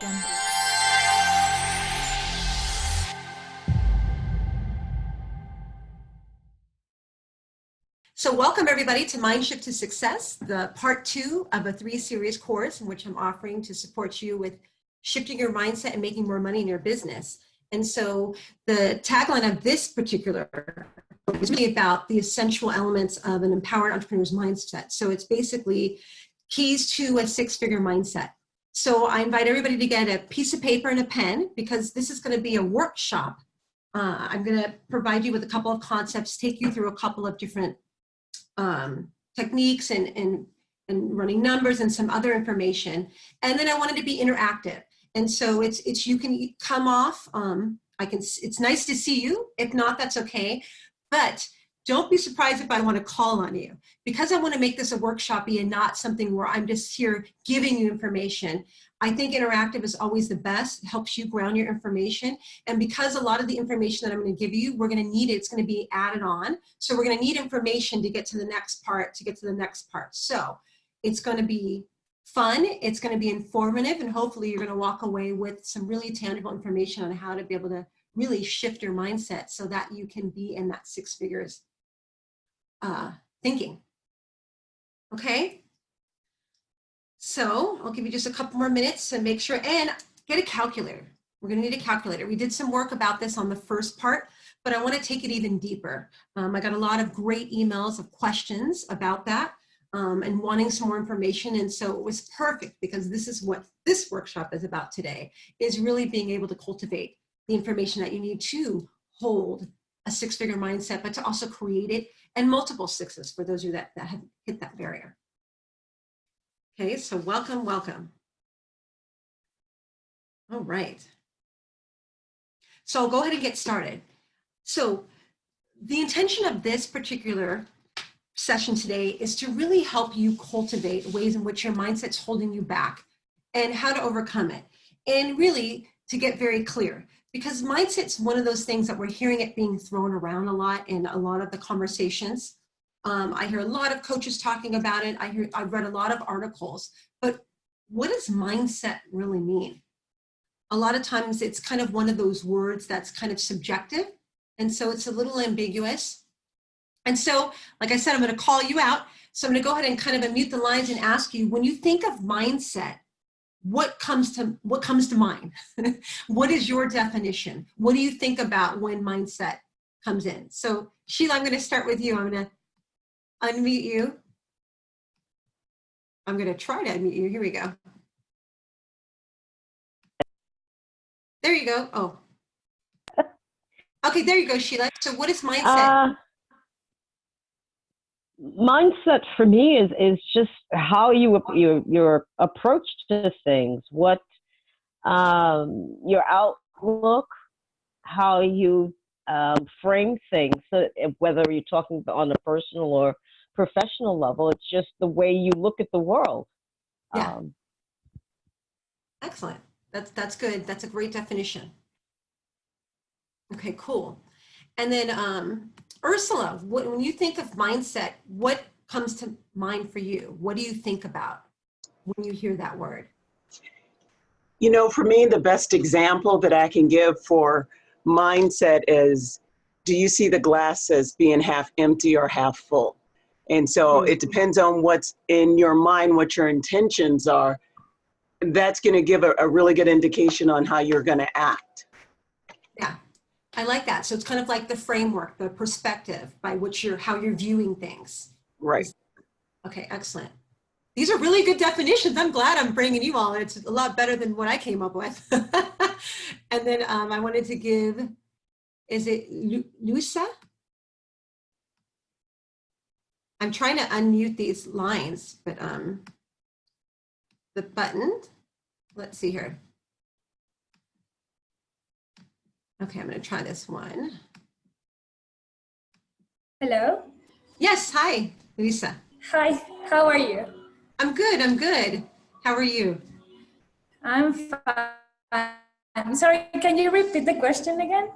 So welcome everybody to MindShift to Success, the part 2 of a 3-series course in which I'm offering to support you with shifting your mindset and making more money in your business. And so the tagline of this particular is really about the essential elements of an empowered entrepreneur's mindset. So it's basically keys to a 6-figure mindset. So I invite everybody to get a piece of paper and a pen because this is going to be a workshop. I'm going to provide you with a couple of concepts, take you through a couple of different techniques and running numbers and some other information. And then I wanted to be interactive. And so it's you can come off, it's nice to see you. If not, that's okay. But don't be surprised if I want to call on you, because I want to make this a workshop-y and not something where I'm just here giving you information. I think interactive is always the best. It helps you ground your information. And because a lot of the information that I'm going to give you, we're going to need it. It's going to be added on. So we're going to need information to get to the next part, So it's going to be fun. It's going to be informative. And hopefully you're going to walk away with some really tangible information on how to be able to really shift your mindset so that you can be in that 6 figures thinking. Okay? So I'll give you just a couple more minutes to make sure, and get a calculator. We're going to need a calculator. We did some work about this on the first part, but I want to take it even deeper. I got a lot of great emails of questions about that and wanting some more information. And so it was perfect, because this is what this workshop is about today, is really being able to cultivate the information that you need to hold a 6-figure mindset, but to also create it and multiple sixes for those of you that have hit that barrier. Okay, so welcome, welcome. All right. So I'll go ahead and get started. So the intention of this particular session today is to really help you cultivate ways in which your mindset's holding you back and how to overcome it. And really to get very clear, because mindset's one of those things that we're hearing it being thrown around a lot in a lot of the conversations. I hear a lot of coaches talking about it. I've read a lot of articles, but what does mindset really mean? A lot of times it's kind of one of those words that's kind of subjective. And so it's a little ambiguous. And so, like I said, I'm going to call you out. So I'm going to go ahead and kind of unmute the lines and ask you, when you think of mindset, what comes to mind? What is your definition? What do you think about when mindset comes in? So Sheila, I'm going to start with you. I'm going to unmute you. I'm going to try to unmute you. Here we go. There you go. Oh. Okay, there you go, Sheila. So what is mindset? Mindset for me is just how your approach to things, what your outlook, how you frame things. So whether you're talking on a personal or professional level, it's just the way you look at the world. Yeah. Excellent. That's good. That's a great definition. Okay, cool. And then Ursula, when you think of mindset, what comes to mind for you? What do you think about when you hear that word? You know, for me, the best example that I can give for mindset is, do you see the glass as being half empty or half full? And so it depends on what's in your mind, what your intentions are. That's going to give a really good indication on how you're going to act. Yeah, I like that. So it's kind of like the framework, the perspective by which how you're viewing things. Right. Okay, excellent. These are really good definitions. I'm glad I'm bringing you all. It's a lot better than what I came up with. And then I wanted to give, is it Luisa? I'm trying to unmute these lines, but the button, let's see here. Okay, I'm going to try this one. Hello? Yes, hi, Luisa. Hi, how are you? I'm good, I'm good. How are you? I'm fine. I'm sorry, can you repeat the question again?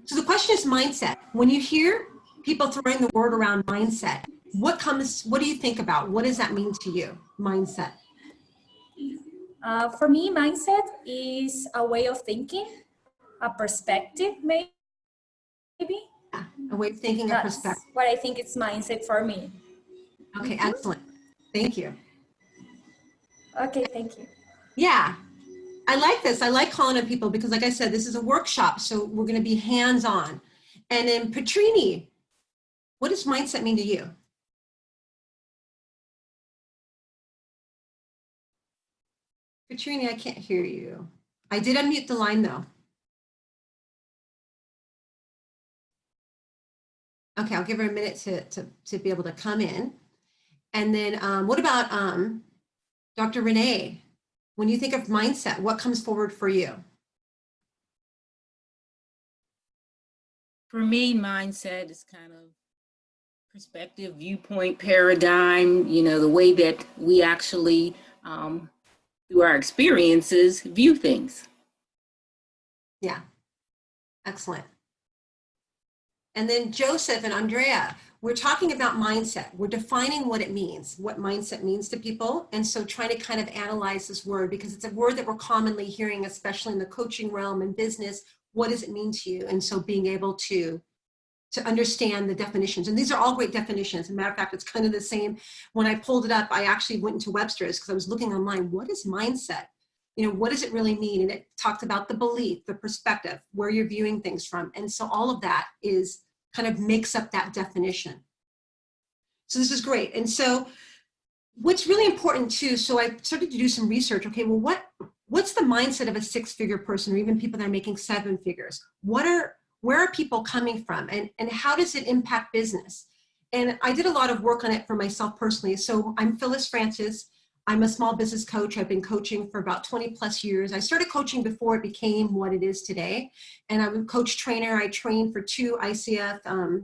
So the question is mindset. When you hear people throwing the word around mindset, what do you think about? What does that mean to you, mindset? For me, mindset is a way of thinking, a perspective, maybe. Yeah, a way of thinking, a That's perspective. what I think it's mindset for me. Okay, excellent. Thank you. Okay, thank you. Yeah, I like this. I like calling on people because, like I said, this is a workshop, so we're going to be hands-on. And then Petrini, what does mindset mean to you? Petrini, I can't hear you. I did unmute the line though. Okay, I'll give her a minute to be able to come in. And then what about Dr. Renee? When you think of mindset, what comes forward for you? For me, mindset is kind of perspective, viewpoint, paradigm, you know, the way that we actually, through our experiences, view things. Yeah, excellent. And then Joseph and Andrea, we're talking about mindset. We're defining what it means, what mindset means to people. And so trying to kind of analyze this word because it's a word that we're commonly hearing, especially in the coaching realm and business. What does it mean to you? And so being able to understand the definitions. And these are all great definitions. As a matter of fact, it's kind of the same. When I pulled it up, I actually went into Webster's because I was looking online. What is mindset? You know, what does it really mean? And it talked about the belief, the perspective, where you're viewing things from. And so all of that is kind of makes up that definition. So this is great. And so what's really important too, so I started to do some research. Okay, well, what's the mindset of a six-figure person or even people that are making seven figures? Where are people coming from and how does it impact business? And I did a lot of work on it for myself personally. So I'm Phyllis Francis. I'm a small business coach. I've been coaching for about 20 plus years. I started coaching before it became what it is today. And I'm a coach trainer. I trained for 2 ICF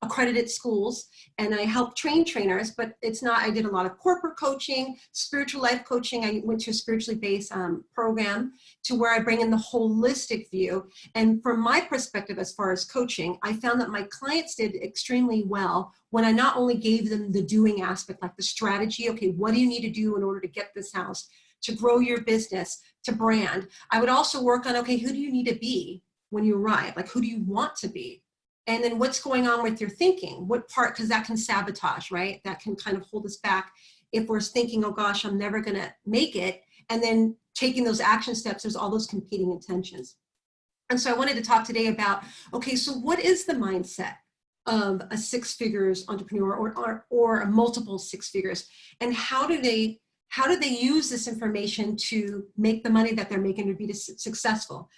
accredited schools and I help train trainers, but it's not, I did a lot of corporate coaching, spiritual life coaching. I went to a spiritually based program to where I bring in the holistic view. And from my perspective, as far as coaching, I found that my clients did extremely well when I not only gave them the doing aspect, like the strategy, okay, what do you need to do in order to get this house, to grow your business, to brand. I would also work on, okay, who do you need to be when you arrive? Like, who do you want to be? And then what's going on with your thinking? What part, because that can sabotage, right? That can kind of hold us back if we're thinking, oh gosh, I'm never gonna make it. And then taking those action steps, there's all those competing intentions. And so I wanted to talk today about, okay, so what is the mindset of a six figures entrepreneur or a multiple six figures? And how do they use this information to make the money that they're making to be successful?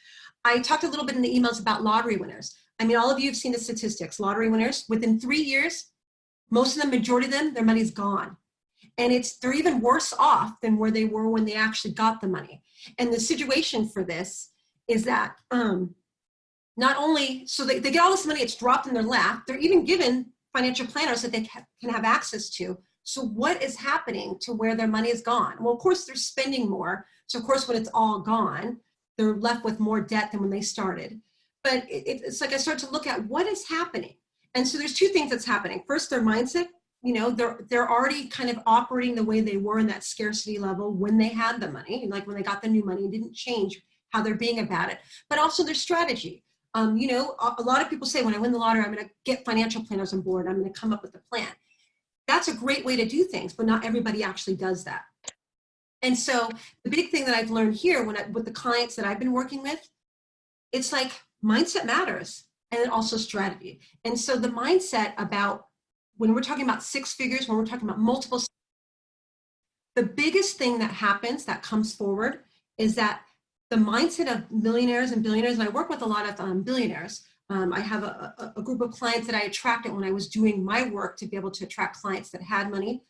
I talked a little bit in the emails about lottery winners. I mean, all of you have seen the statistics. Lottery winners, within 3 years, most of them, majority of them, their money's gone. And they're even worse off than where they were when they actually got the money. And the situation for this is that not only, so they get all this money, it's dropped in their lap, they're even given financial planners that they can have access to. So what is happening to where their money is gone? Well, of course, they're spending more. So of course, when it's all gone, they're left with more debt than when they started. But it's like I start to look at what is happening. And so there's 2 things that's happening. First, their mindset, you know, they're already kind of operating the way they were in that scarcity level when they had the money, like when they got the new money, and didn't change how they're being about it. But also their strategy. You know, a lot of people say, when I win the lottery, I'm going to get financial planners on board. I'm going to come up with a plan. That's a great way to do things, but not everybody actually does that. And so the big thing that I've learned here with the clients that I've been working with, it's like mindset matters, and then also strategy. And so the mindset about when we're talking about 6 figures, when we're talking about multiple, the biggest thing that happens that comes forward is that the mindset of millionaires and billionaires, and I work with a lot of billionaires. I have a group of clients that I attracted when I was doing my work to be able to attract clients that had money.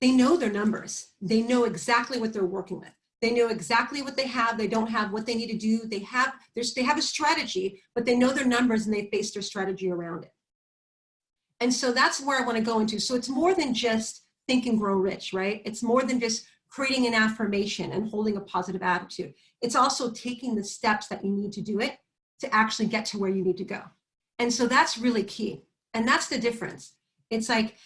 They know their numbers. They know exactly what they're working with. They know exactly what they have. They don't have what they need to do. They have a strategy, but they know their numbers and they base their strategy around it. And so that's where I want to go into. So it's more than just think and grow rich, right? It's more than just creating an affirmation and holding a positive attitude. It's also taking the steps that you need to do it to actually get to where you need to go. And so that's really key. And that's the difference. It's like,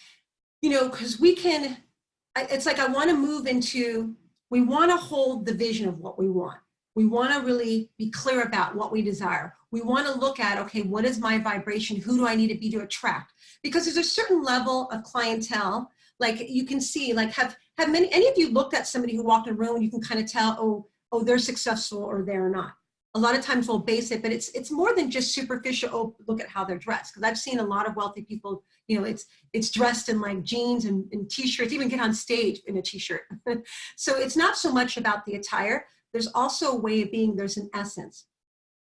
you know, because it's like I want to move into we want to hold the vision of what we want. We want to really be clear about what we desire. We want to look at, okay, what is my vibration? Who do I need to be to attract? Because there's a certain level of clientele, like you can see, like have any of you looked at somebody who walked in a room and you can kind of tell, oh, they're successful or they're not. A lot of times we'll base it, but it's more than just superficial, oh, look at how they're dressed. Because I've seen a lot of wealthy people, you know, it's dressed in like jeans and t-shirts, even get on stage in a t-shirt. So it's not so much about the attire. There's also a way of being, there's an essence.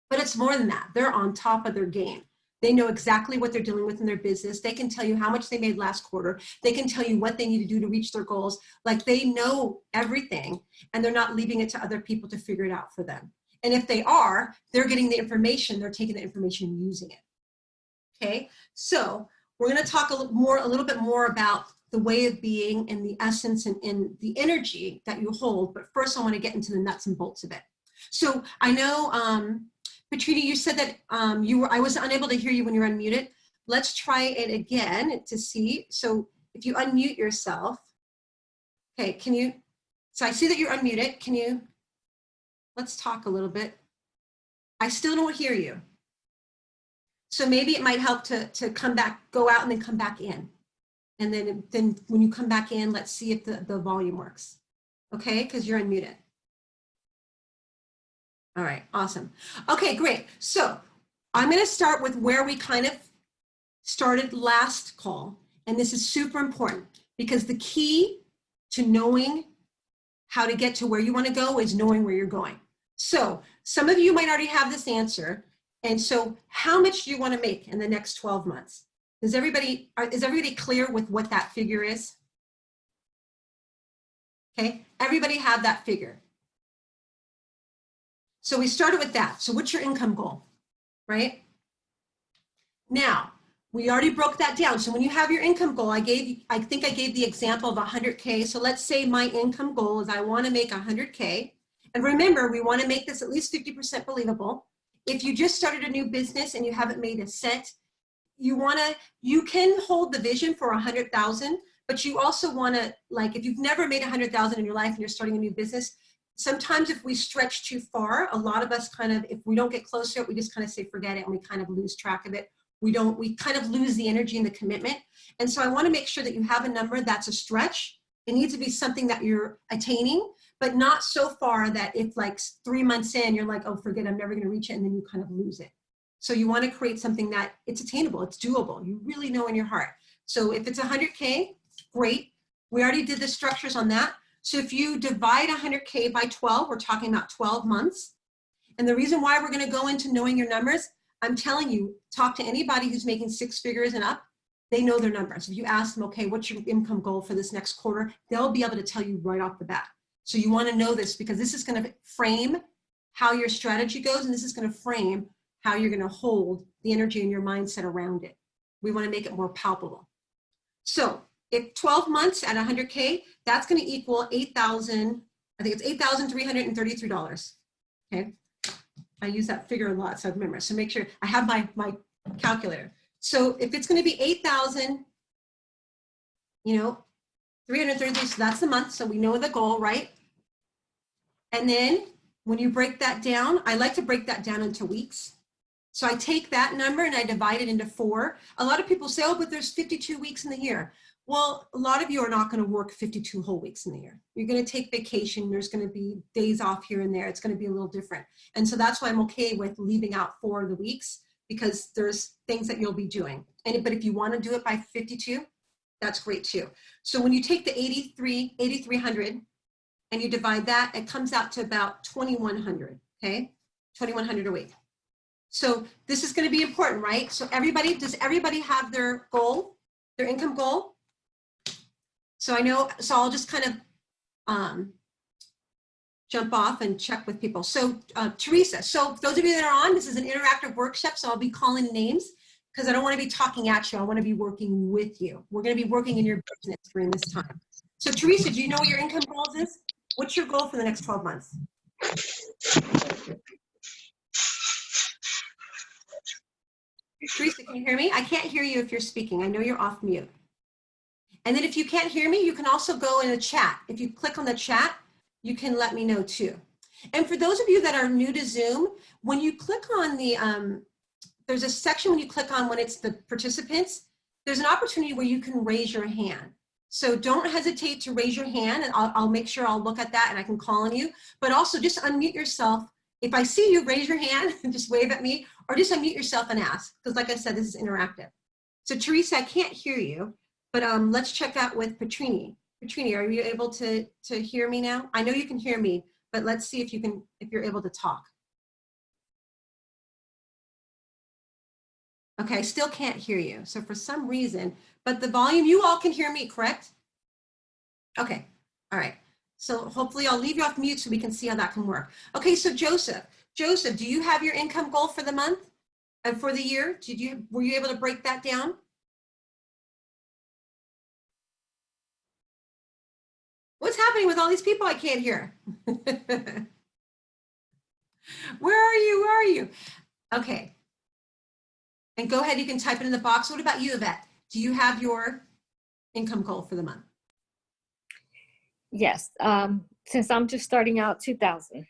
But it's more than that. They're on top of their game. They know exactly what they're dealing with in their business. They can tell you how much they made last quarter. They can tell you what they need to do to reach their goals. Like they know everything and they're not leaving it to other people to figure it out for them. And if they are, they're getting the information, they're taking the information and using it. Okay, so we're going to talk a little bit more about the way of being and the essence and the energy that you hold. But first I want to get into the nuts and bolts of it. So I know, Patrina, you said that I was unable to hear you when you were unmuted. Let's try it again to see. So if you unmute yourself, okay, can you, so I see that you're unmuted. Can you, let's talk a little bit. I still don't hear you. So maybe it might help to come back, go out and then come back in. And then when you come back in, let's see if the volume works. Okay, because you're unmuted. All right, awesome. Okay, great. So I'm going to start with where we kind of started last call. And this is super important because the key to knowing how to get to where you want to go is knowing where you're going. So some of you might already have this answer. And so how much do you want to make in the next 12 months? Is everybody clear with what that figure is? Okay, everybody have that figure. So we started with that. So what's your income goal, right? Now, we already broke that down. So when you have your income goal, I think I gave the example of 100K. So let's say my income goal is I want to make 100K. And remember, we want to make this at least 50% believable. If you just started a new business and you haven't made a cent, you can hold the vision for 100,000, but you also want to, like, if you've never made 100,000 in your life and you're starting a new business, sometimes if we stretch too far, a lot of us kind of, if we don't get close to it, we just kind of say, forget it, and we kind of lose track of it. We kind of lose the energy and the commitment. And so I want to make sure that you have a number that's a stretch. It needs to be something that you're attaining, but not so far that if like 3 months in, you're like, oh, forget it, I'm never going to reach it. And then you kind of lose it. So you want to create something that it's attainable, it's doable. You really know in your heart. So if it's 100K, great. We already did the structures on that. So if you divide 100K by 12, we're talking about 12 months. And the reason why we're going to go into knowing your numbers, I'm telling you, talk to anybody who's making 6 figures and up, they know their numbers. If you ask them, okay, what's your income goal for this next quarter? They'll be able to tell you right off the bat. So you want to know this because this is going to frame how your strategy goes, and this is going to frame how you're going to hold the energy and your mindset around it. We want to make it more palpable. So if 12 months at 100K, that's going to equal $8,000, I think it's $8,333. Okay. I use that figure a lot, so I've memorized. So make sure I have my calculator. So if it's going to be 8,000, 333, so that's the month. So we know the goal, right? And then when you break that down, I like to break that down into weeks. So I take that number and I divide it into 4. A lot of people say, oh, but there's 52 weeks in the year. Well, a lot of you are not going to work 52 whole weeks in the year. You're going to take vacation. There's going to be days off here and there. It's going to be a little different. And so that's why I'm okay with leaving out 4 of the weeks, because there's things that you'll be doing. But if you want to do it by 52, that's great too. So when you take the 8,300 and you divide that, it comes out to about 2,100, okay? 2,100 a week. So this is going to be important, right? So does everybody have their goal, their income goal? So I know, so I'll just kind of jump off and check with people. So Teresa, so those of you that are on, this is an interactive workshop, so I'll be calling names because I don't want to be talking at you. I want to be working with you. We're going to be working in your business during this time. So Teresa, do you know what your income goals is? What's your goal for the next 12 months? Teresa, can you hear me? I can't hear you if you're speaking. I know you're off mute. And then if you can't hear me, you can also go in the chat. If you click on the chat, you can let me know too. And for those of you that are new to Zoom, when you click on the, there's a section when you click on when it's the participants, there's an opportunity where you can raise your hand. So don't hesitate to raise your hand, and I'll make sure I'll look at that and I can call on you. But also just unmute yourself. If I see you, raise your hand and just wave at me, or just unmute yourself and ask. Because like I said, this is interactive. So Teresa, I can't hear you, but let's check out with Petrini. Petrini, are you able to hear me now? I know you can hear me, but let's see if you're able to talk. Okay, I still can't hear you. So for some reason, but the volume, you all can hear me, correct? Okay, all right. So hopefully I'll leave you off mute so we can see how that can work. Okay, so Joseph, do you have your income goal for the month and for the year? Were you able to break that down? What's happening with all these people I can't hear? Where are you? Where are you? Okay. And go ahead, you can type it in the box. What about you, Yvette? Do you have your income goal for the month? Yes, since I'm just starting out, 2,000.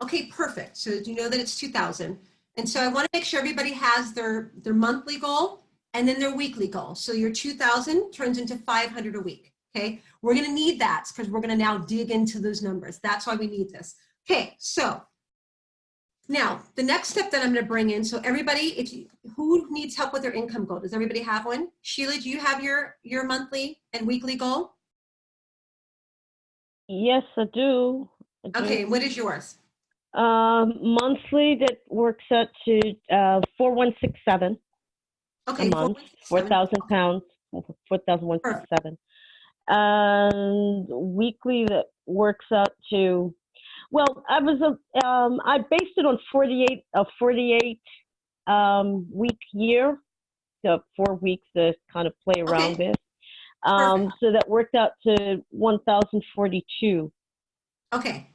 Okay, perfect. So you know that it's 2,000. And so I want to make sure everybody has their monthly goal and then their weekly goal. So your 2,000 turns into 500 a week. Okay, we're going to need that because we're going to now dig into those numbers. That's why we need this. Okay, so now the next step that I'm going to bring in. So everybody, who needs help with their income goal? Does everybody have one? Sheila, do you have your monthly and weekly goal? Yes, I do. Okay, what is yours? Monthly, that works out to 4,167 Okay, a month, 4,000 pounds, 4,167. And weekly, that works out to, well, I based it on 48 week year, so 4 weeks to kind of play around with. So that worked out to 1,042. Okay,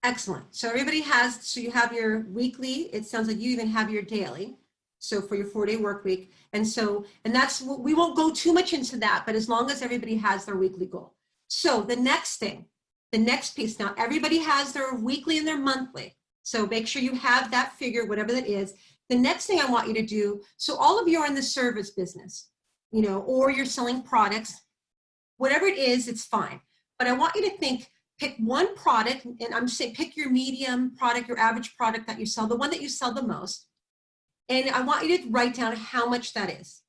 excellent. So everybody has, so you have your weekly, it sounds like you even have your daily. So for your 4-day work week. And that's, we won't go too much into that, but as long as everybody has their weekly goal. So the next thing, the next piece, now everybody has their weekly and their monthly. So make sure you have that figure, whatever that is. The next thing I want you to do, so all of you are in the service business, you know, or you're selling products, whatever it is, it's fine. But I want you to pick one product, and I'm just saying pick your medium product, your average product that you sell, the one that you sell the most. And I want you to write down how much that is.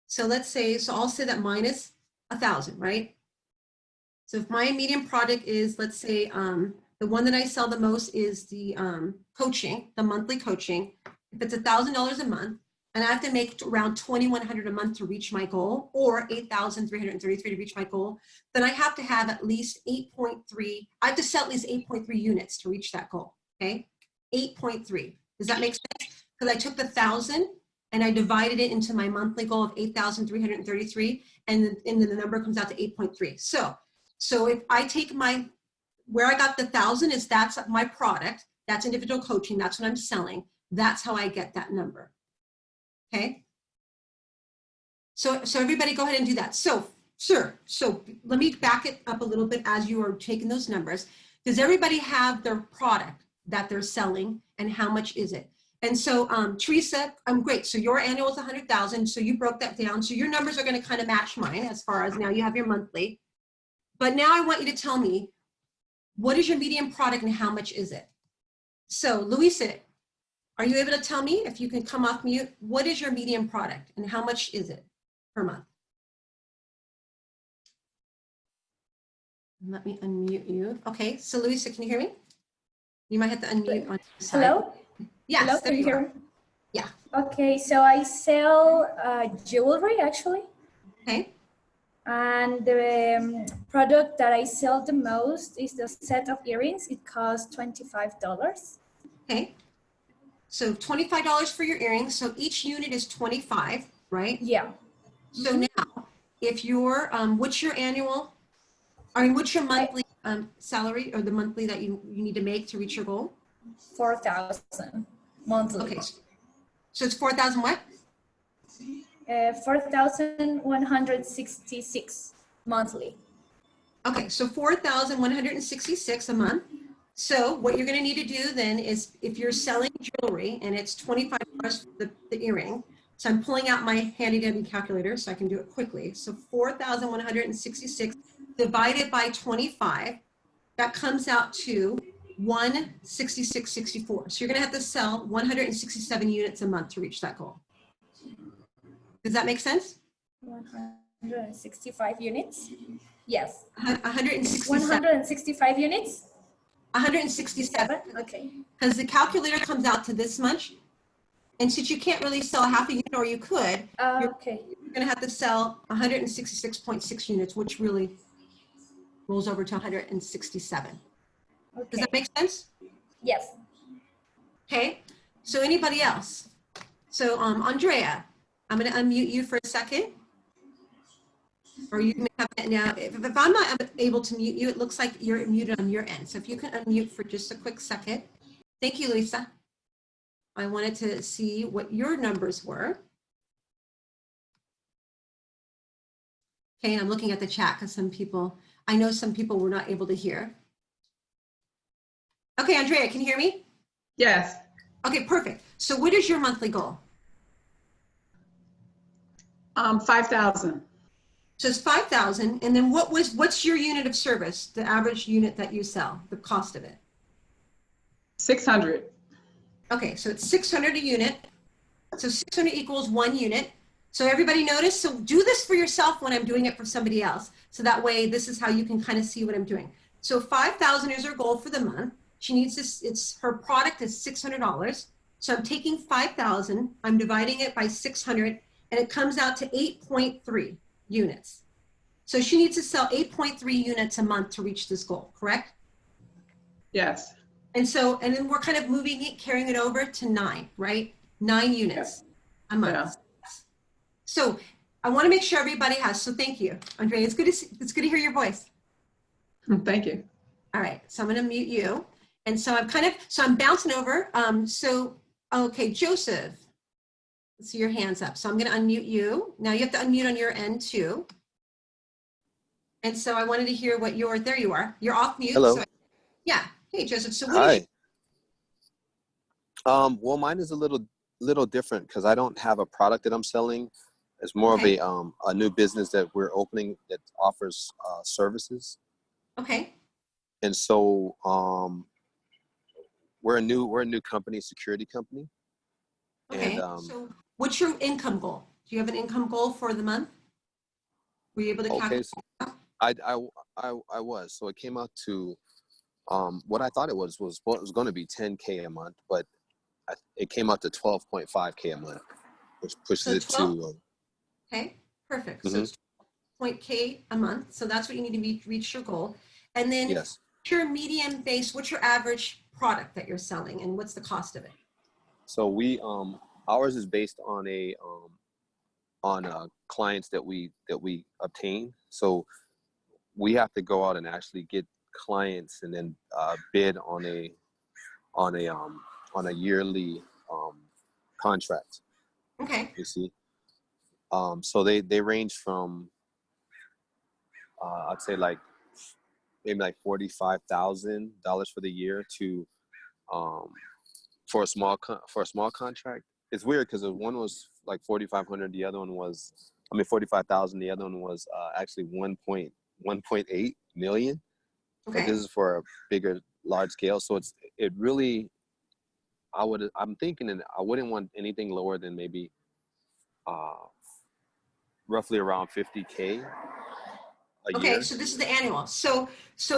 So let's say, so I'll say that mine is 1,000, right? So if my medium product is, let's say, the one that I sell the most is the coaching, the monthly coaching. If it's $1,000 a month, and I have to make around 2,100 a month to reach my goal, or 8,333 to reach my goal, then I have to have at least 8.3. I have to sell at least 8.3 units to reach that goal. Okay, 8.3. Does that make sense? Because I took the 1,000 and I divided it into my monthly goal of 8,333, and then the number comes out to 8.3. So if I take where I got the 1,000 is that's my product, that's individual coaching, that's what I'm selling. That's how I get that number. Okay. So everybody go ahead and do that. So let me back it up a little bit as you are taking those numbers. Does everybody have their product that they're selling, and how much is it? And so Teresa, great. So your annual is 100,000. So you broke that down. So your numbers are going to kind of match mine as far as now you have your monthly. But now I want you to tell me, what is your medium product and how much is it? So Luisa, are you able to tell me, if you can come off mute, what is your medium product and how much is it per month? Let me unmute you. Okay, so Luisa, can you hear me? You might have to unmute on your side. Hello? Yes, Hello, there can you you hear are. me? Yeah. Okay, so I sell jewelry actually. Okay. And the product that I sell the most is the set of earrings. It costs $25. Okay. So $25 for your earrings. So each unit is 25, right? Yeah. So now, if you're, what's your annual, what's your monthly salary, or the monthly that you need to make to reach your goal? 4,000 monthly. Okay. So it's 4,000 what? 4,166 monthly. Okay, so 4,166 a month. So what you're gonna need to do then is if you're selling jewelry and it's $25 for the earring, so I'm pulling out my handy dandy calculator so I can do it quickly. So 4,166 divided by 25, that comes out to 166.64. So you're gonna have to sell 167 units a month to reach that goal. Does that make sense? 165 units? Yes. 167. 165 units? 167. Okay. Because the calculator comes out to this much. And since you can't really sell half a unit, or you could, you're Okay. going to have to sell 166.6 units, which really rolls over to 167. Does Okay. that make sense? Yes. Okay. So anybody else? So Andrea, I'm going to unmute you for a second. Or you may have it now. If I'm not able to mute you, it looks like you're muted on your end. So if you can unmute for just a quick second. Thank you, Lisa. I wanted to see what your numbers were. Okay, and I'm looking at the chat because I know some people were not able to hear. Okay, Andrea, can you hear me? Yes. Okay, perfect. So what is your monthly goal? 5,000. So it's 5,000, and then what's your unit of service, the average unit that you sell, the cost of it? 600. Okay, so it's 600 a unit. So 600 equals 1 unit. So everybody notice, so do this for yourself when I'm doing it for somebody else. So that way, this is how you can kind of see what I'm doing. So 5,000 is her goal for the month. She needs this, her product is $600. So I'm taking 5,000, I'm dividing it by 600, and it comes out to 8.3 units. So she needs to sell 8.3 units a month to reach this goal, correct? Yes. And then we're kind of moving it, carrying it over to 9, right? 9 units a month. Yeah. So I want to make sure everybody has, so thank you, Andrea. It's good to hear your voice. Thank you. All right, so I'm going to mute you. And so I'm bouncing over. Okay, Joseph, let's see your hands up. So I'm going to unmute you. Now you have to unmute on your end too. And so I wanted to hear there you are. You're off mute. Hello. So yeah. Hey, Joseph. So Hi. Well, mine is a little different because I don't have a product that I'm selling. It's more Okay. of a new business that we're opening that offers services. Okay. And so we're a new company, security company. Okay. And so what's your income goal? Do you have an income goal for the month? Were you able to calculate? so I was. So it came out to what I thought it was going to be 10K a month, but it came out to 12.5K a month, which pushes So it 12? to. Okay, perfect. So it's 0.K a month. So that's what you need to reach your goal. And then Yes. your medium base, what's your average product that you're selling and what's the cost of it? So we ours is based on clients that we obtain. So we have to go out and actually get clients and then bid on a yearly contract. Okay. You see, so they range from I'd say maybe like $45,000 for the year to for a small contract. It's weird because one was like 4,500, the other one was 45,000. The other one was actually 1.8 million. Okay. But this is for a bigger, large scale. So it really, I'm thinking that I wouldn't want anything lower than maybe roughly around 50K a Okay, year. so this is the annual. So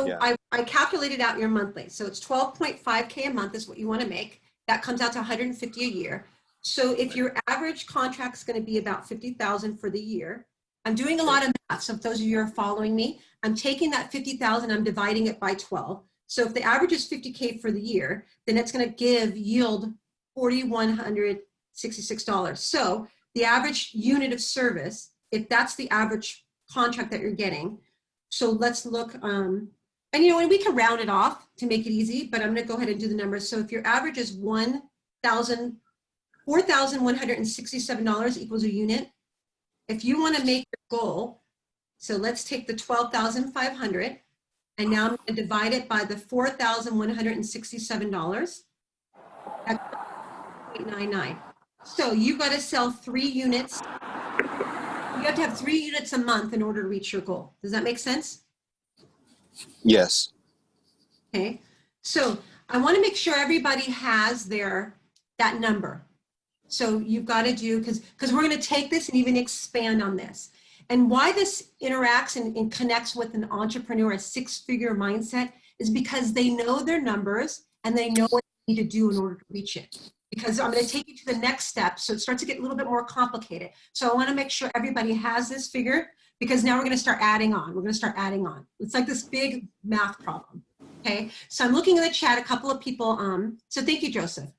Yeah. I calculated out your monthly. So it's 12.5K a month is what you want to make. That comes out to 150 a year. So if your average contract is going to be about 50,000 for the year, I'm doing a lot of math. So if those of you are following me, I'm taking that 50,000, I'm dividing it by 12. So if the average is 50K for the year, then it's going to yield $4,166. So the average unit of service, if that's the average contract that you're getting. So let's look, and we can round it off to make it easy, but I'm going to go ahead and do the numbers. So if your average is $4,167 equals a unit. If you want to make your goal So let's take the 12,500 and now I'm going to divide it by the $4,167. That's 0.99. So you've got to sell 3 units. You have to have 3 units a month in order to reach your goal. Does that make sense? Yes. Okay. So I want to make sure everybody has that number. So you've got to do, because we're going to take this and even expand on this. And why this interacts and connects with an entrepreneur, a 6-figure mindset, is because they know their numbers and they know what they need to do in order to reach it. Because I'm going to take you to the next step, so it starts to get a little bit more complicated. So I want to make sure everybody has this figure, because now we're going to start adding on. We're going to start adding on. It's like this big math problem. Okay, so I'm looking in the chat, a couple of people, so thank you, Joseph.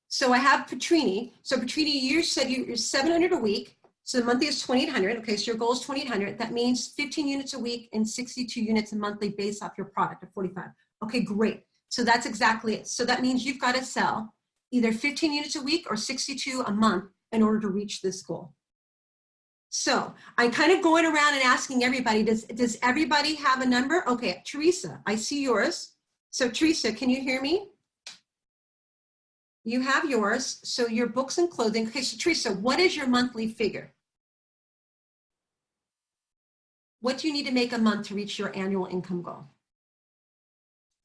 So I have Petrini. So Petrini, you said you're 700 a week. So the monthly is 2,800. Okay, so your goal is 2,800. That means 15 units a week and 62 units a monthly based off your product of 45. Okay, great. So that's exactly it. So that means you've got to sell either 15 units a week or 62 a month in order to reach this goal. So I'm kind of going around and asking everybody, does everybody have a number? Okay, Teresa, I see yours. So Teresa, can you hear me? You have yours. So your books and clothing. Okay, so Teresa, what is your monthly figure? What do you need to make a month to reach your annual income goal?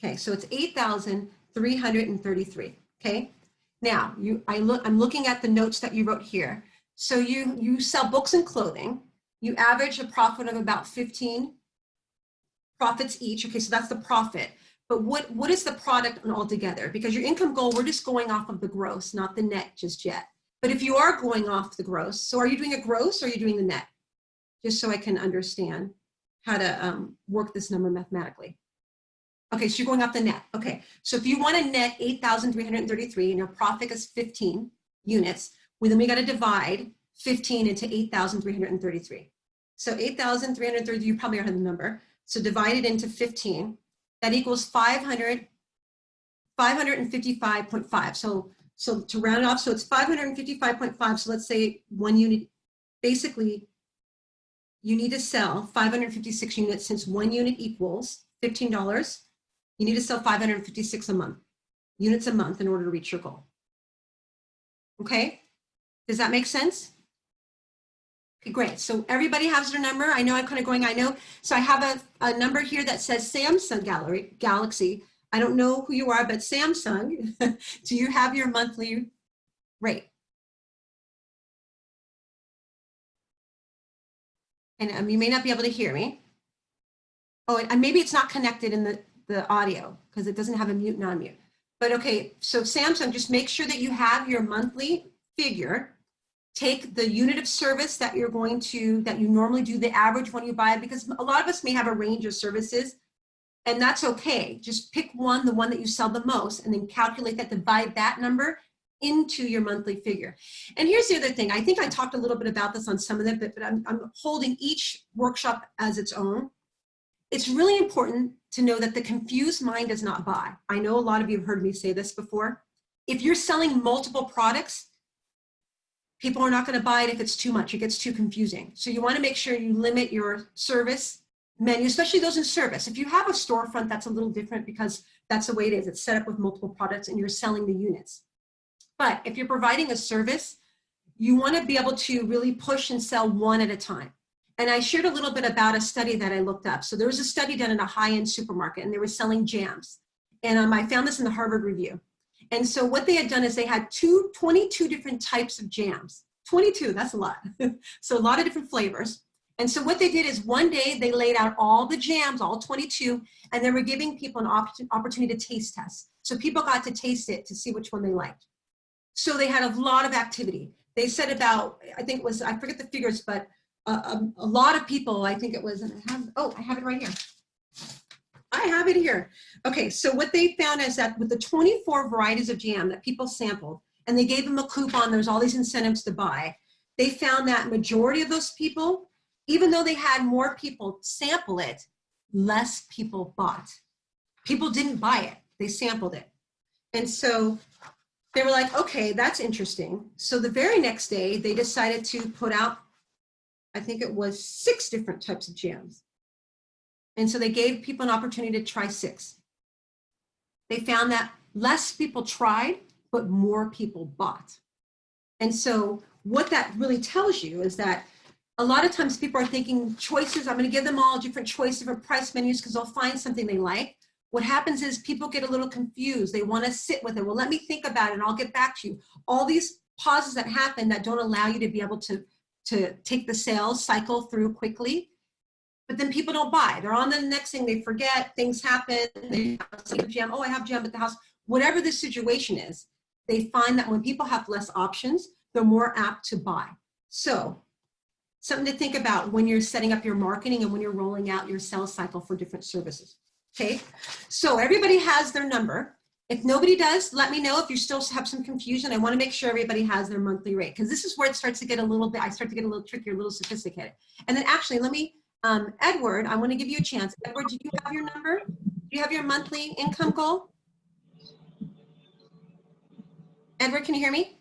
Okay, so it's 8,333. Okay, now I'm looking at the notes that you wrote here. So you sell books and clothing. You average a profit of about 15 profits each. Okay, so that's the profit. But what is the product altogether? Because your income goal, we're just going off of the gross, not the net just yet. But if you are going off the gross, so are you doing a gross or are you doing the net? Just so I can understand how to work this number mathematically. Okay, so you're going off the net. Okay, so if you want to net 8,333 and your profit is 15 units, well, then we got to divide 15 into 8,333. So 8,333, you probably heard the number. So divide it into 15. That equals 555.5. So to round it off, so it's 555.5. So let's say 1 unit, basically you need to sell 556 units. Since 1 unit equals $15, you need to sell 556 units a month in order to reach your goal. Okay, does that make sense? Okay, great. So everybody has their number. I know I'm kind of going, I know. So I have a number here that says Samsung Galaxy. I don't know who you are, but Samsung, do you have your monthly rate? And you may not be able to hear me. Oh, and maybe it's not connected in the audio because it doesn't have a mute and unmute. But okay, so Samsung, just make sure that you have your monthly figure. Take the unit of service that you normally do, the average one you buy, because a lot of us may have a range of services, and that's okay. Just pick one, the one that you sell the most, and then calculate that, divide that number into your monthly figure. And here's the other thing. I think I talked a little bit about this on some of them, but I'm holding each workshop as its own. It's really important to know that the confused mind does not buy. I know a lot of you have heard me say this before. If you're selling multiple products, people are not going to buy it if it's too much. It gets too confusing. So you want to make sure you limit your service menu, especially those in service. If you have a storefront, that's a little different because that's the way it is. It's set up with multiple products and you're selling the units. But if you're providing a service, you want to be able to really push and sell one at a time. And I shared a little bit about a study that I looked up. So there was a study done in a high-end supermarket and they were selling jams. And I found this in the Harvard Review. And so what they had done is they had 22 different types of jams. 22, that's a lot. So a lot of different flavors. And so what they did is one day they laid out all the jams, all 22, and they were giving people an opportunity to taste test. So people got to taste it to see which one they liked. So they had a lot of activity. They said about, I think it was, I forget the figures, but a lot of people, I think it was, and I have it right here. I have it here. Okay, so what they found is that with the 24 varieties of jam that people sampled, and they gave them a coupon, there's all these incentives to buy, they found that majority of those people, even though they had more people sample it, less people bought. People didn't buy it, they sampled it. And so they were like, okay, that's interesting. So the very next day, they decided to put out I think it was 6 different types of jams. And so they gave people an opportunity to try 6. They found that less people tried, but more people bought. And so what that really tells you is that a lot of times people are thinking choices, I'm going to give them all different choices, different price menus, because they'll find something they like. What happens is people get a little confused. They want to sit with it. Well, let me think about it and I'll get back to you. All these pauses that happen that don't allow you to be able to take the sales cycle through quickly. But then people don't buy. They're on to the next thing. They forget, things happen. They have jam. Oh, I have jam at the house. Whatever the situation is, they find that when people have less options, they're more apt to buy. So something to think about when you're setting up your marketing and when you're rolling out your sales cycle for different services. Okay, so everybody has their number. If nobody does, let me know if you still have some confusion. I want to make sure everybody has their monthly rate, because this is where it starts to get a little bit, I start to get a little trickier, a little sophisticated. And then actually, let me, Edward, I want to give you a chance. Edward, do you have your number? Do you have your monthly income goal? Edward, can you hear me?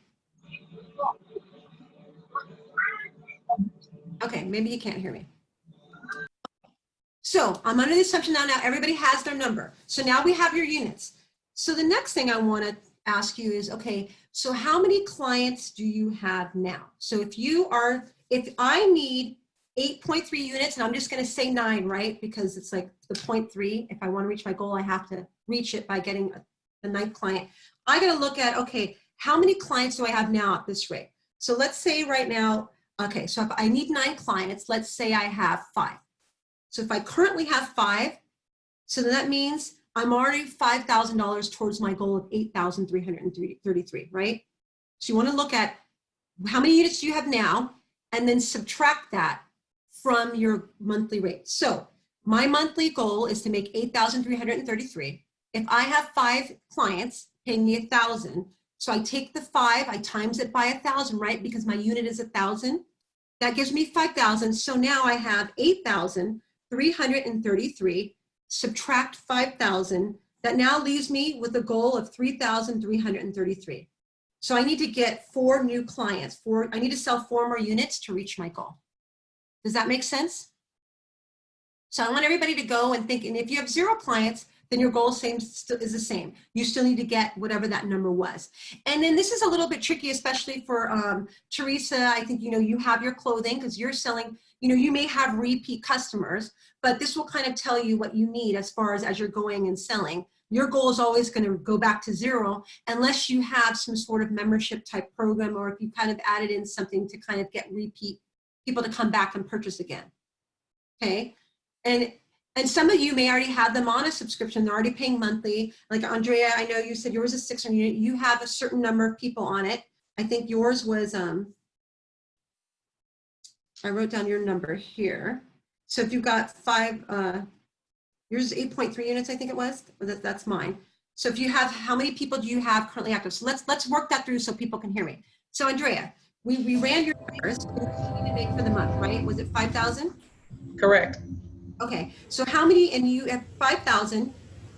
Okay, maybe you can't hear me. So I'm under the assumption now everybody has their number. So now we have your units. So the next thing I want to ask you is, okay, so how many clients do you have now? So if I need 8.3 units, and I'm just going to say 9, right? Because it's like the 0.3. If I want to reach my goal, I have to reach it by getting the 9th client. I got to look at, okay, how many clients do I have now at this rate? So let's say right now, okay, so if I need 9 clients, let's say I have 5. So if I currently have 5, so that means I'm already $5,000 towards my goal of 8,333, right? So you want to look at how many units do you have now, and then subtract that from your monthly rate. So my monthly goal is to make 8,333. If I have 5 clients paying me 1,000, so I take the 5, I times it by 1,000, right? Because my unit is 1,000. That gives me 5,000. So now I have 8,333, subtract 5,000. That now leaves me with a goal of 3,333. So I need to get 4 new clients. I need to sell 4 more units to reach my goal. Does that make sense? So I want everybody to go and think, and if you have 0 clients, then your goal is the same. You still need to get whatever that number was. And then this is a little bit tricky, especially for Teresa. I think, you have your clothing because you're selling, you may have repeat customers, but this will kind of tell you what you need as far as you're going and selling. Your goal is always going to go back to 0 unless you have some sort of membership type program, or if you kind of added in something to kind of get repeat people to come back and purchase again. Okay. And some of you may already have them on a subscription. They're already paying monthly. Like Andrea, I know you said yours is 600 unit. You have a certain number of people on it. I think yours was, I wrote down your number here. So if you've got 5, yours is 8.3 units, I think it was. That's mine. So if you have, how many people do you have currently active? So let's work that through so people can hear me. So Andrea, we ran your numbers. What do you need to make for the month, right? Was it 5,000? Correct. Okay, so how many, and you have 5,000,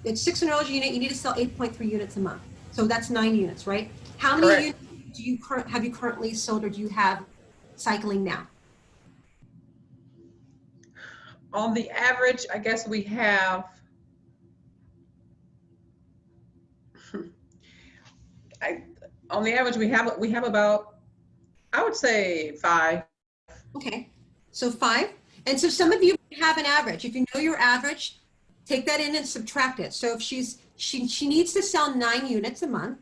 it's $600 a unit, you need to sell 8.3 units a month. So that's 9 units, right? How many Correct. units have you currently sold, or do you have cycling now? On the average, I guess we have, on the average, we have about, I would say 5. Okay, so 5. And so some of you have an average. If you know your average, take that in and subtract it. So if she needs to sell 9 units a month,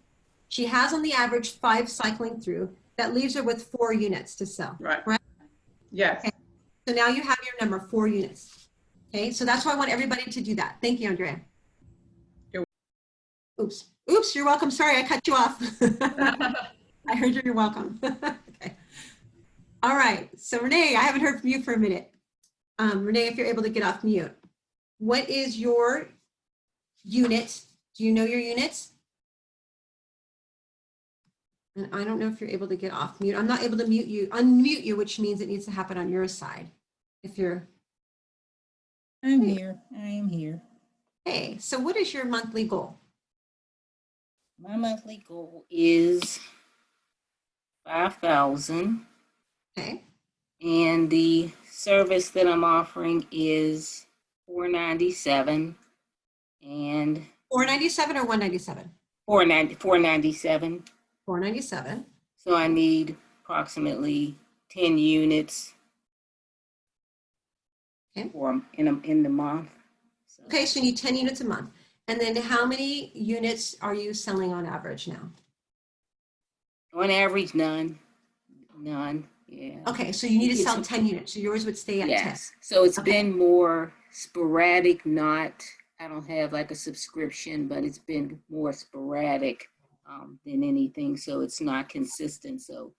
she has on the average 5 cycling through. That leaves her with 4 units to sell. Right. Right? Yes. Okay. So now you have your number, 4 units. Okay, so that's why I want everybody to do that. Thank you, Andrea. Oops, you're welcome. Sorry, I cut you off. I heard you're welcome. Okay. All right, so Renee, I haven't heard from you for a minute. Renee, if you're able to get off mute. What is your unit? Do you know your units? And I don't know if you're able to get off mute. I'm not able to unmute you, which means it needs to happen on your side. If you're. I'm here. I am here. Hey, so what is your monthly goal? My monthly goal is 5,000. Okay. And the service that I'm offering is $497 and $497 or $197? $497. $497. So I need approximately 10 units Okay. for in the month. So, Okay, so you need 10 units a month. And then how many units are you selling on average now? on average, none. Yeah. Okay, so you need to sell It's- 10 units. So yours would stay at 10. Yes. So it's Okay. been more sporadic, I don't have like a subscription, but it's been more sporadic than anything. So it's not consistent. So,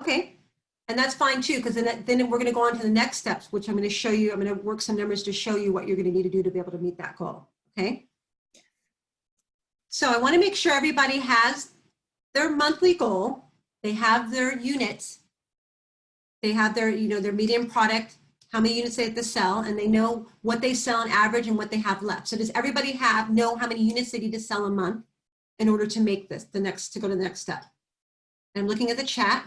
Okay, and that's fine too, because then we're going to go on to the next steps, which I'm going to show you. I'm going to work some numbers to show you what you're going to need to do to be able to meet that goal. Okay. So I want to make sure everybody has their monthly goal. They have their units. They have their, their median product, how many units they have to sell, and they know what they sell on average and what they have left. So does everybody know how many units they need to sell a month in order to make this to go to the next step? And I'm looking at the chat.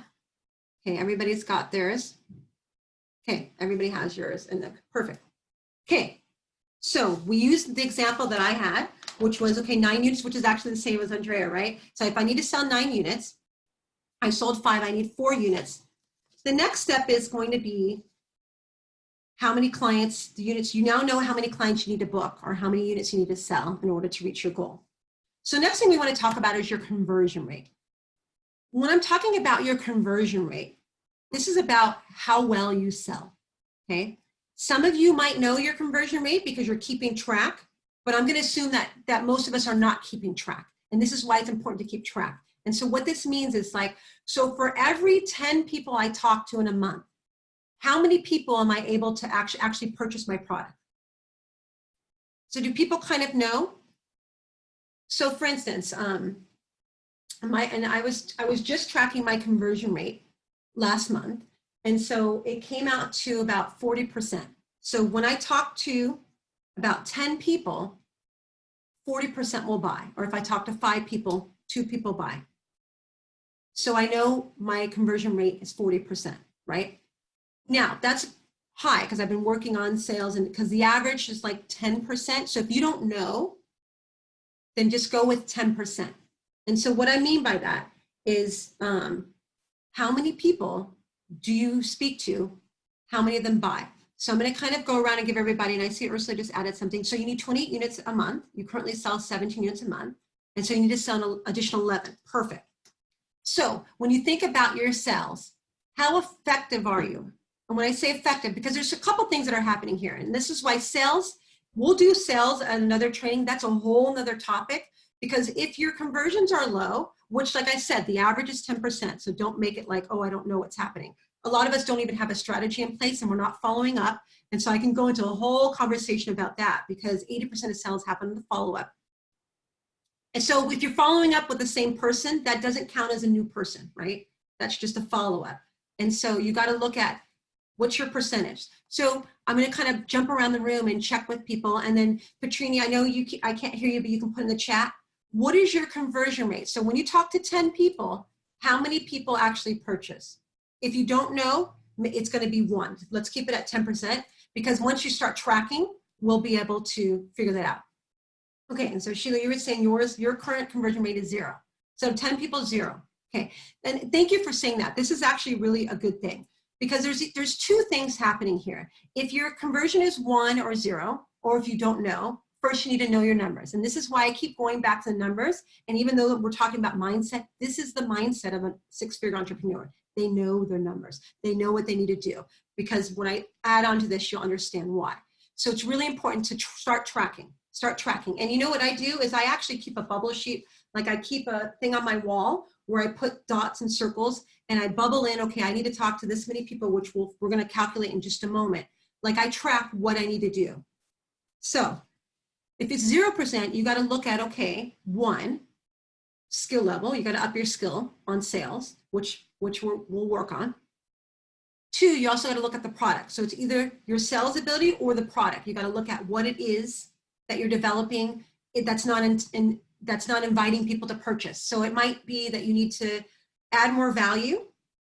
Okay, everybody's got theirs. Okay, everybody has yours, and perfect. Okay, so we used the example that I had, which was, 9 units, which is actually the same as Andrea, right? So if I need to sell 9 units, I sold 5, I need 4 units. The next step is going to be how many clients, the units, you now know how many clients you need to book or how many units you need to sell in order to reach your goal. So next thing we want to talk about is your conversion rate. When I'm talking about your conversion rate, this is about how well you sell, okay? Some of you might know your conversion rate because you're keeping track, but I'm going to assume that most of us are not keeping track. And this is why it's important to keep track. And so what this means is so for every 10 people I talk to in a month, how many people am I able to actually purchase my product? So do people kind of know? So for instance, I was just tracking my conversion rate last month. And so it came out to about 40%. So when I talk to about 10 people, 40% will buy. Or if I talk to 5 people, 2 people buy. So I know my conversion rate is 40%, right? Now that's high because I've been working on sales and because the average is like 10%. So if you don't know, then just go with 10%. And so what I mean by that is how many people do you speak to? How many of them buy? So I'm going to kind of go around and give everybody, and I see Ursula just added something. So you need 20 units a month. You currently sell 17 units a month. And so you need to sell an additional 11. Perfect. So when you think about your sales, how effective are you? And when I say effective, because there's a couple things that are happening here. And this is why we'll do sales and another training. That's a whole nother topic. Because if your conversions are low, which like I said, the average is 10%. So don't make it like, oh, I don't know what's happening. A lot of us don't even have a strategy in place and we're not following up. And so I can go into a whole conversation about that because 80% of sales happen in the follow-up. And so if you're following up with the same person, that doesn't count as a new person, right? That's just a follow-up. And so you got to look at what's your percentage. So I'm going to kind of jump around the room and check with people. And then Petrini, I know I can't hear you, but you can put in the chat. What is your conversion rate? So when you talk to 10 people, how many people actually purchase? If you don't know, it's going to be 1. Let's keep it at 10% because once you start tracking, we'll be able to figure that out. Okay, and so Sheila, you were saying your current conversion rate is 0. So 10 people, 0. Okay, and thank you for saying that. This is actually really a good thing because there's 2 things happening here. If your conversion is 1 or 0, or if you don't know, first you need to know your numbers. And this is why I keep going back to the numbers. And even though we're talking about mindset, this is the mindset of a 6-figure entrepreneur. They know their numbers. They know what they need to do because when I add on to this, you'll understand why. So it's really important to start tracking. And you know what I do is I actually keep a bubble sheet. Like I keep a thing on my wall where I put dots and circles and I bubble in, okay, I need to talk to this many people, which we're going to calculate in just a moment. Like I track what I need to do. So if it's 0%, you got to look at, okay, 1, skill level. You got to up your skill on sales, which we'll work on. 2, you also got to look at the product. So it's either your sales ability or the product. You got to look at what it is that you're developing that's not inviting people to purchase. So it might be that you need to add more value,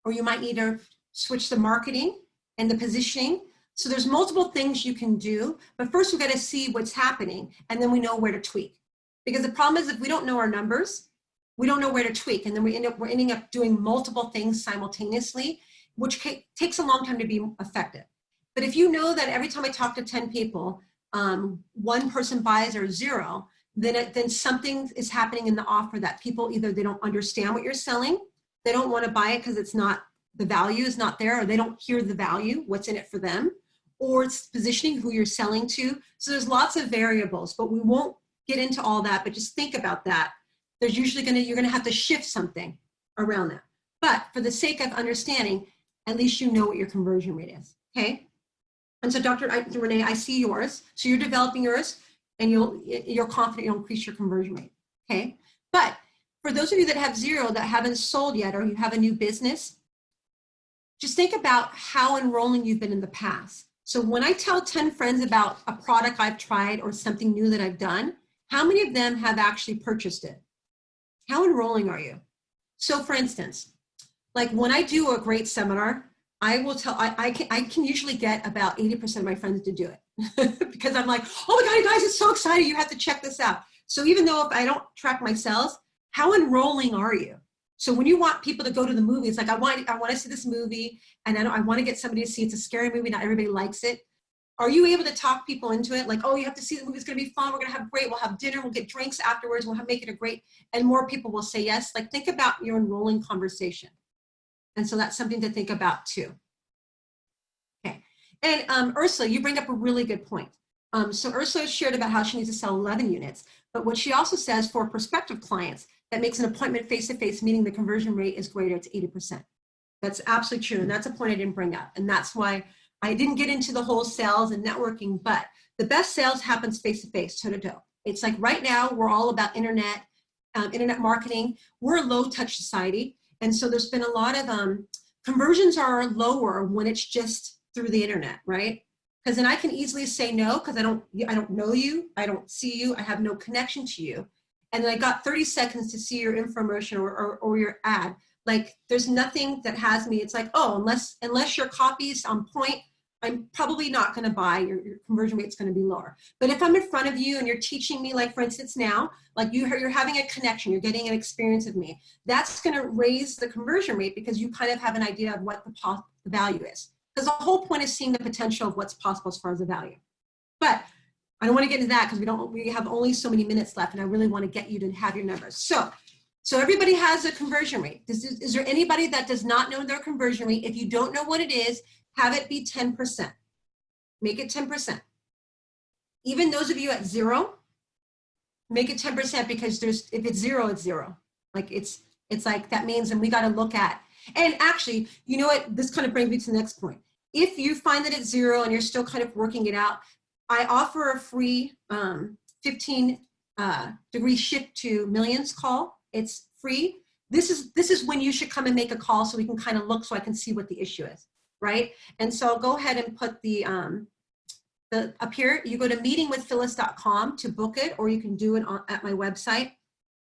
or you might need to switch the marketing and the positioning. So there's multiple things you can do, but first we've got to see what's happening, and then we know where to tweak. Because the problem is if we don't know our numbers, we don't know where to tweak, and then we're ending up doing multiple things simultaneously, which takes a long time to be effective. But if you know that every time I talk to 10 people, one person buys or 0, then something is happening in the offer that people either they don't understand what you're selling, they don't want to buy it because it's not, the value is not there, or they don't hear the value, what's in it for them, or it's positioning, who you're selling to. So there's lots of variables, but we won't get into all that, but just think about that. There's usually you're gonna have to shift something around that. But for the sake of understanding, at least you know what your conversion rate is, okay? And so Dr. Renee, I see yours. So you're developing yours, and you're confident you'll increase your conversion rate, okay? But for those of you that have 0, that haven't sold yet, or you have a new business, just think about how enrolling you've been in the past. So when I tell 10 friends about a product I've tried or something new that I've done, how many of them have actually purchased it? How enrolling are you? So for instance, like when I do a great seminar, I will tell, I can usually get about 80% of my friends to do it because I'm like, oh my God, you guys, it's so exciting. You have to check this out. So even though if I don't track my sales, how enrolling are you? So when you want people to go to the movies, like I want to see this movie, and I want to get somebody to see, it's a scary movie, not everybody likes it. Are you able to talk people into it? Like, oh, you have to see the movie, it's gonna be fun, we're gonna have great, we'll have dinner, we'll get drinks afterwards, make it a great, and more people will say yes. Like think about your enrolling conversation. And so that's something to think about too. Okay, and Ursula, you bring up a really good point. So Ursula shared about how she needs to sell 11 units, but what she also says for prospective clients, that makes an appointment face-to-face meeting, the conversion rate is greater, it's 80%. That's absolutely true, and that's a point I didn't bring up, and that's why I didn't get into the whole sales and networking, but the best sales happens face-to-face, toe-to-toe. It's like right now, we're all about internet marketing. We're a low-touch society, and so there's been a lot of, conversions are lower when it's just through the internet, right? Because then I can easily say no, because I don't know you, I don't see you, I have no connection to you. And then I got 30 seconds to see your infomercial or your ad. Like there's nothing that has me. It's like, oh, unless your copy is on point, I'm probably not going to buy. Your conversion rate's going to be lower. But if I'm in front of you and you're teaching me, like for instance now, like you're having a connection, you're getting an experience of me, that's going to raise the conversion rate because you kind of have an idea of what the value is. Because the whole point is seeing the potential of what's possible as far as the value. But I don't want to get into that because we have only so many minutes left, and I really want to get you to have your numbers. So everybody has a conversion rate. Is there anybody that does not know their conversion rate? If you don't know what it is, have it be 10%. Make it 10%. Even those of you at 0, make it 10% because if it's 0, it's 0. Like it's like that means, and we got to look at. And actually, you know what? This kind of brings me to the next point. If you find that it's 0 and you're still kind of working it out, I offer a free 15 degree shift to millions call. It's free. This is when you should come and make a call so we can kind of look, so I can see what the issue is, right? And so I'll go ahead and put the up here. You go to meetingwithphyllis.com to book it, or you can do it at my website.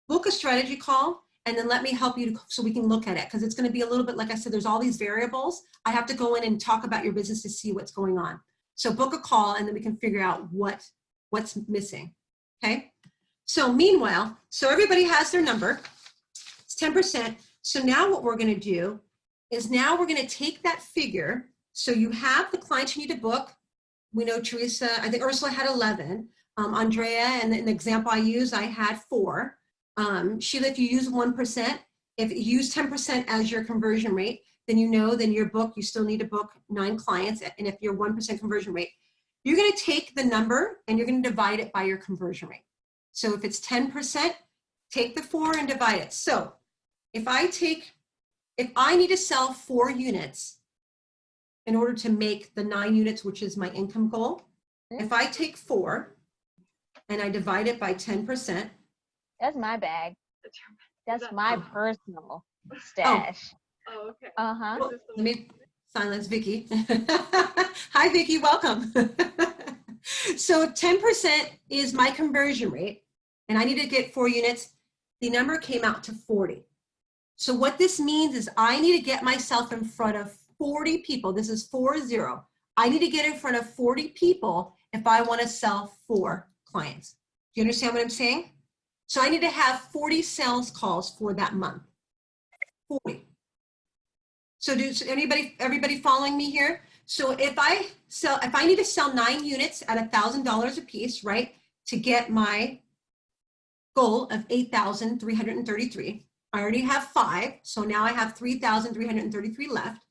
Book a strategy call, and then let me help you so we can look at it, because it's going to be a little bit, like I said, there's all these variables. I have to go in and talk about your business to see what's going on. So book a call, and then we can figure out what's missing, okay? So meanwhile, so everybody has their number. It's 10%. So now what we're going to do is now we're going to take that figure. So you have the clients you need to book. We know Teresa, I think Ursula had 11. Andrea, and in the example I used, I had 4. Sheila, if you use 1%, if you use 10% as your conversion rate, then you still need to book 9 clients. And if you're 1% conversion rate, you're going to take the number and you're going to divide it by your conversion rate. So if it's 10%, take the 4 and divide it. So if I need to sell 4 units in order to make the 9 units, which is my income goal, if I take 4 and I divide it by 10%. That's my bag. That's my personal stash. Oh, okay. Uh-huh. Well, let me silence Vicky. Hi, Vicky, welcome. So 10% is my conversion rate, and I need to get 4 units. The number came out to 40. So what this means is I need to get myself in front of 40 people. This is 40. I need to get in front of 40 people if I want to sell 4 clients. Do you understand what I'm saying? So I need to have 40 sales calls for that month. 40. So everybody following me here? So if I need to sell 9 units at $1,000 a piece, right, to get my goal of 8,333, I already have 5, so now I have 3,333 left.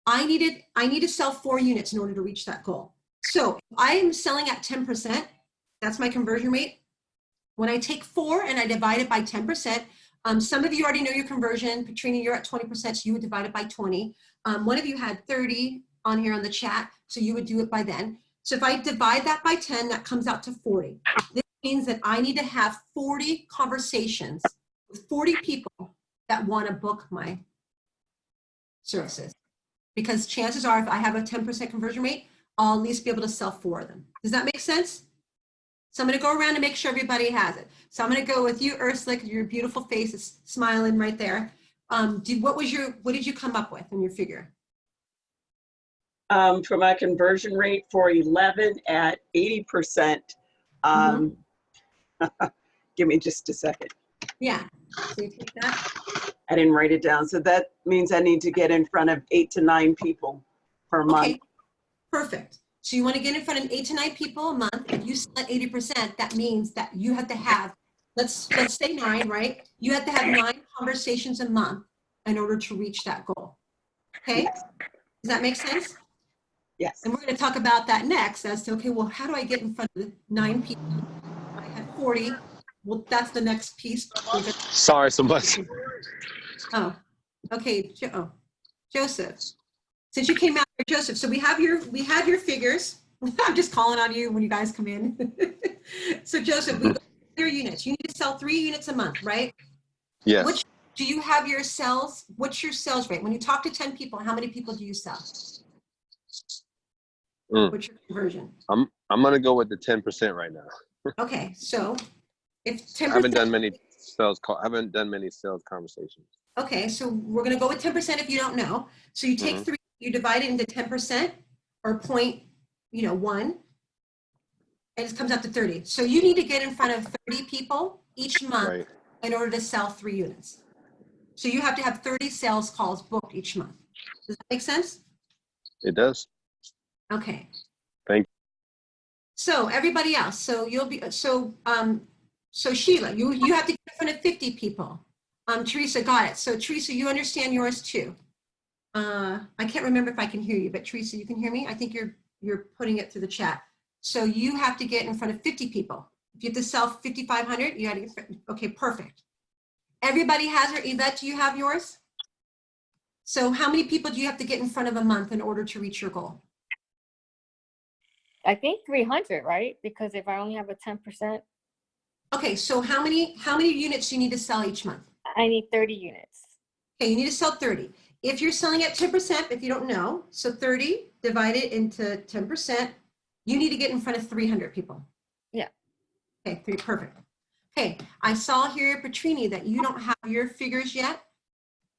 I need to sell 4 units in order to reach that goal. So if I am selling at 10%, that's my conversion rate. When I take 4 and I divide it by 10%, some of you already know your conversion. Katrina, you're at 20%, so you would divide it by 20. One of you had 30 on here on the chat, so you would do it by then. So if I divide that by 10, that comes out to 40. This means that I need to have 40 conversations with 40 people that want to book my services. Because chances are, if I have a 10% conversion rate, I'll at least be able to sell 4 of them. Does that make sense? So I'm going to go around and make sure everybody has it. So I'm going to go with you, Ursula, because your beautiful face is smiling right there. What did you come up with in your figure? For my conversion rate for 11 at 80%, give me just a second. Yeah, so you take that. I didn't write it down. So that means I need to get in front of 8 to 9 people per month. Okay, perfect. So you want to get in front of 8 to 9 people a month. If you sell at 80%, that means that you have to have, let's say 9, right? You have to have 9 conversations a month in order to reach that goal. Okay, Yes. Does that make sense? Yes. And we're going to talk about that next as to, okay, well, how do I get in front of 9 people? I have 40. Well, that's the next piece. Sorry so much. Oh, okay. Joseph. Since you came out here, Joseph, so we had your figures. I'm just calling on you when you guys come in. So Joseph, we go your units. You need to sell 3 units a month, right? Yes. Do you have your sales? What's your sales rate? When you talk to 10 people, how many people do you sell? What's your conversion? I'm gonna go with the 10% right now. Okay, so if 10%. I haven't done many sales conversations. Okay, so we're gonna go with 10% if you don't know. So you take 3, you divide it into 10% or 0.1, and it comes out to 30. So you need to get in front of 30 people each month in order to sell 3 units. So you have to have 30 sales calls booked each month. Does that make sense? It does. Okay. Thank you. So everybody else, so you'll be, so Sheila, you have to get in front of 50 people. Teresa, got it. So Teresa, you understand yours too. I can't remember if I can hear you, but Teresa, you can hear me? I think you're putting it through the chat. So you have to get in front of 50 people. If you have to sell 5,500, you got to get, okay, perfect. Everybody has their, Yvette, do you have yours? So how many people do you have to get in front of a month in order to reach your goal? I think 300, right? Because if I only have a 10%. Okay, so how many units do you need to sell each month? I need 30 units. Okay, you need to sell 30. If you're selling at 10%, if you don't know, so 30 divided into 10%, you need to get in front of 300 people. Yeah. Okay, perfect. Okay, I saw here, Petrini, that you don't have your figures yet.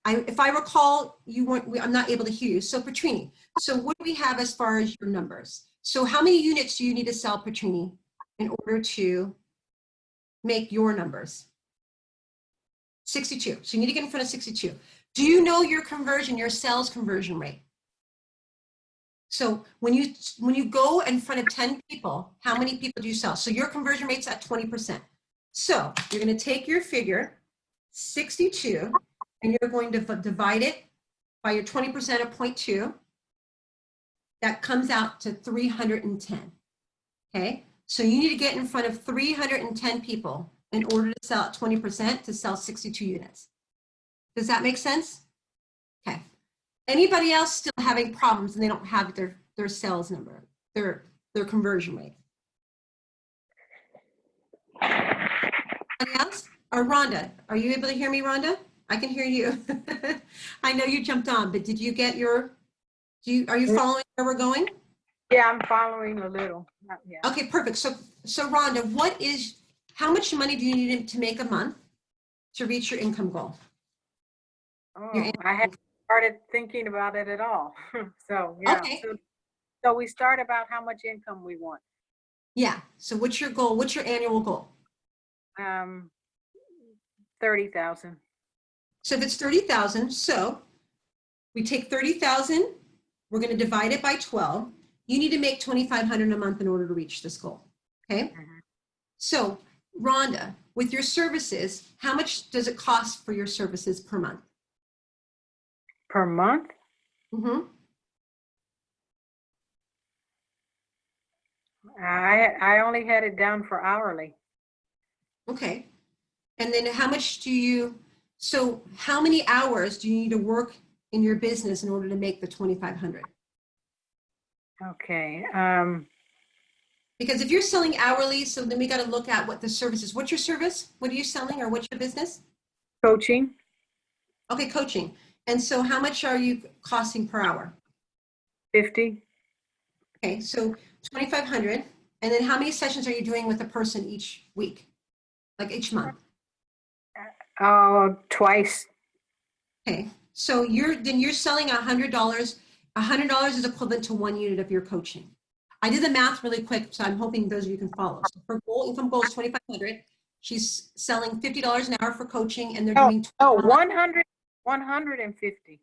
If I recall, I'm not able to hear you. So Petrini, so what do we have as far as your numbers? So how many units do you need to sell, Petrini, in order to make your numbers? 62. So you need to get in front of 62. Do you know your conversion, your sales conversion rate? So when you go in front of 10 people, how many people do you sell? So your conversion rate's at 20%. So you're going to take your figure, 62, and you're going to divide it by your 20% of 0.2. That comes out to 310. Okay, so you need to get in front of 310 people in order to sell at 20% to sell 62 units. Does that make sense? Okay. Anybody else still having problems and they don't have their sales number, their conversion rate? Anybody else? Or Rhonda, are you able to hear me, Rhonda? I can hear you. I know you jumped on, but did you get your, are you following where we're going? Yeah, I'm following a little. Yeah. Okay, perfect. So Rhonda, how much money do you need to make a month to reach your income goal? Oh, I have started thinking about it at all. So, yeah. Okay. So we start about how much income we want. Yeah. So what's your goal? What's your annual goal? 30,000. So if it's 30,000, so we take 30,000, we're going to divide it by 12. You need to make 2,500 a month in order to reach this goal. Okay. Mhm. So Rhonda, with your services, how much does it cost for your services per month? Per month? Mm-hmm. I only had it down for hourly. Okay. And then how much do you, so how many hours do you need to work in your business in order to make the 2,500? Okay. Because if you're selling hourly, so then we got to look at what the service is. What's your service? What are you selling or what's your business? Coaching, Okay, coaching. And so how much are you costing per hour? 50. Okay, so 2,500. And then how many sessions are you doing with a person each week? Like each month? Twice. Okay, so you're selling $100. $100 is equivalent to 1 unit of your coaching. I did the math really quick, so I'm hoping those of you can follow. So her income goal is 2,500. She's selling $50 an hour for coaching, and they're doing 150.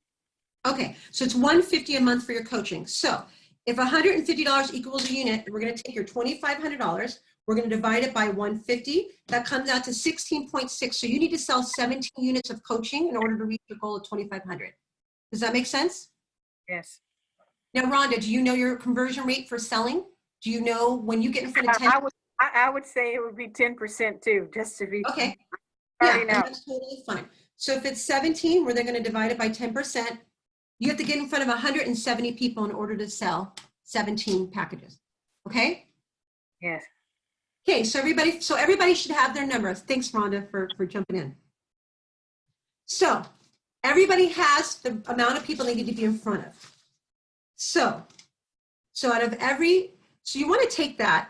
Okay, so it's $150 a month for your coaching. So if $150 equals a unit, we're going to take your $2,500. We're going to divide it by 150. That comes out to 16.6. So you need to sell 17 units of coaching in order to reach your goal of 2,500. Does that make sense? Yes. Now, Rhonda, do you know your conversion rate for selling? Do you know when you get in front of 10? I would say it would be 10% too, just to be Okay. Yeah, starting and out. that's totally fine. So if it's 17, where they're going to divide it by 10%, you have to get in front of 170 people in order to sell 17 packages. Okay? Yes. Okay, so everybody should have their numbers. Thanks, Rhonda, for jumping in. So everybody has the amount of people they need to be in front of. So out of so you want to take that.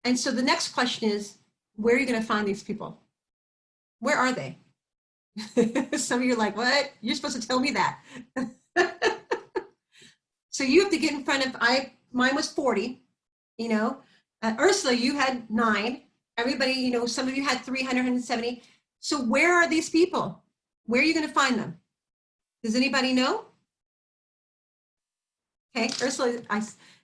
And so the next question is, where are you going to find these people? Where are they? Some of you are like, what? You're supposed to tell me that. So you have to get in front of, mine was 40, you know. Ursula, you had 9. Everybody, you know, some of you had 370. So where are these people? Where are you going to find them? Does anybody know? Okay, Ursula,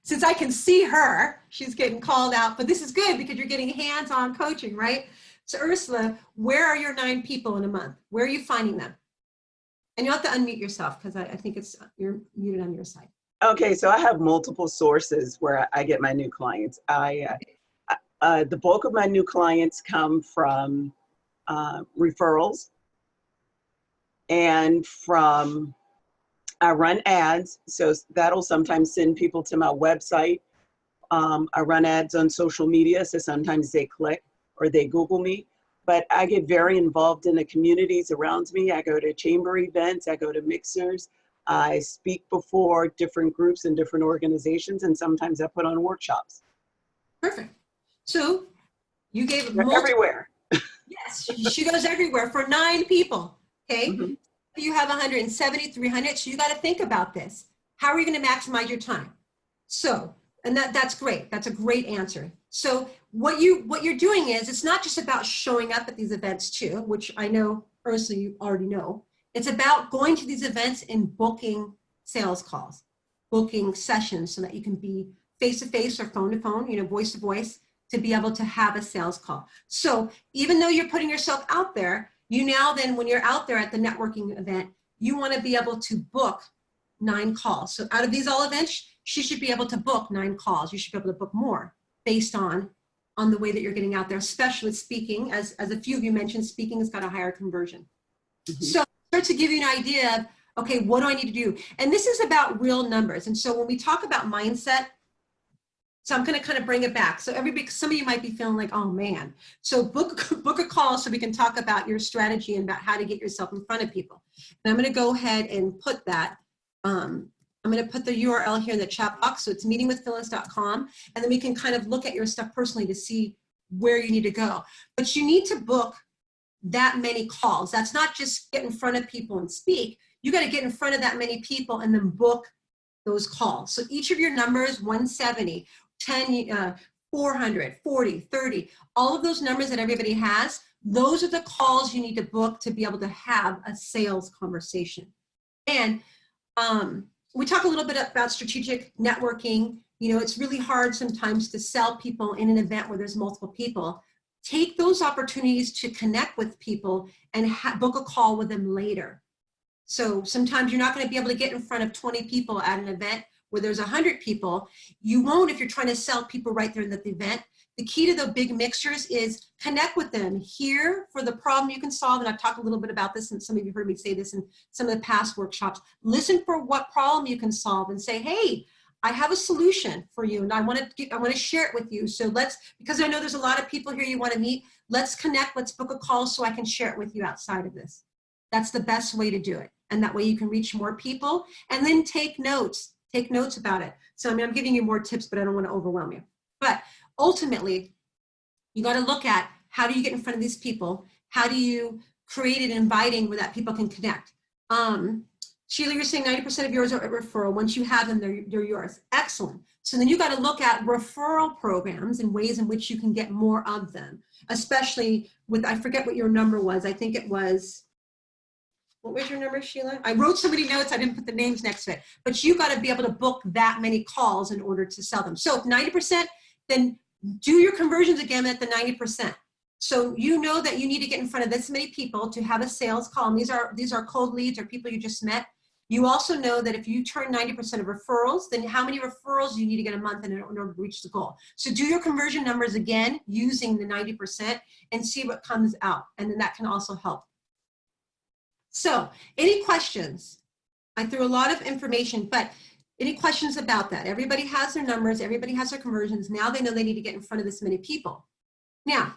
since I can see her, she's getting called out, but this is good because you're getting hands-on coaching, right? So Ursula, where are your 9 people in a month? Where are you finding them? And you'll have to unmute yourself because I think you're muted on your side. Okay, so I have multiple sources where I get my new clients. The bulk of my new clients come from referrals and from, I run ads, so that'll sometimes send people to my website. I run ads on social media, so sometimes they click or they Google me. But I get very involved in the communities around me. I go to chamber events, I go to mixers, I speak before different groups and different organizations, and sometimes I put on workshops. Perfect. So you gave everywhere. Yes, she goes everywhere for 9 people. Okay. Mm-hmm. You have 170, 300. So you got to think about this. How are you going to maximize your time? So, and that's great. That's a great answer. So what you're doing is, it's not just about showing up at these events too, which I know personally you already know. It's about going to these events and booking sales calls, booking sessions so that you can be face-to-face or phone-to-phone, you know, voice-to-voice, to be able to have a sales call. So even though you're putting yourself out there, you now then, when you're out there at the networking event, you want to be able to book 9 calls. So out of these all events, she should be able to book 9 calls. You should be able to book more based on the way that you're getting out there, especially speaking, as a few of you mentioned, speaking has got a higher conversion. Mm-hmm. So start to give you an idea of, okay, what do I need to do? And this is about real numbers. And so when we talk about mindset, so I'm going to kind of bring it back. So some of you might be feeling like, oh man. So book a call so we can talk about your strategy and about how to get yourself in front of people. And I'm going to go ahead and put that. I'm going to put the URL here in the chat box. So it's meetingwithphyllis.com. And then we can kind of look at your stuff personally to see where you need to go. But you need to book that many calls. That's not just get in front of people and speak. You got to get in front of that many people and then book those calls. So each of your numbers, 170, 10, 400, 40, 30, all of those numbers that everybody has, those are the calls you need to book to be able to have a sales conversation. And we talk a little bit about strategic networking. You know, it's really hard sometimes to sell people in an event where there's multiple people. Take those opportunities to connect with people and book a call with them later. So sometimes you're not going to be able to get in front of 20 people at an event where there's 100 people. You won't if you're trying to sell people right there in the event. The key to the big mixtures is connect with them, hear for the problem you can solve. And I've talked a little bit about this, and some of you heard me say this in some of the past workshops. Listen for what problem you can solve and say, hey, I have a solution for you, and I want to share it with you. So let's, because I know there's a lot of people here you want to meet, let's connect, let's book a call so I can share it with you outside of this. That's the best way to do it. And that way you can reach more people, and then take notes about it. So I mean, I'm giving you more tips, but I don't want to overwhelm you. But ultimately, you got to look at how do you get in front of these people? How do you create an inviting where that people can connect? Sheila, you're saying 90% of yours are a referral. Once you have them, they're yours. Excellent. So then you got to look at referral programs and ways in which you can get more of them, especially with, I forget what your number was. I think it was, what was your number, Sheila? I wrote so many notes, I didn't put the names next to it. But you got to be able to book that many calls in order to sell them. So if 90%, then do your conversions again at the 90%. So you know that you need to get in front of this many people to have a sales call. And these are cold leads or people you just met. You also know that if you turn 90% of referrals, then how many referrals do you need to get a month in order to reach the goal? So do your conversion numbers again using the 90% and see what comes out. And then that can also help. So any questions? I threw a lot of information, but any questions about that? Everybody has their numbers, everybody has their conversions. Now they know they need to get in front of this many people. Now,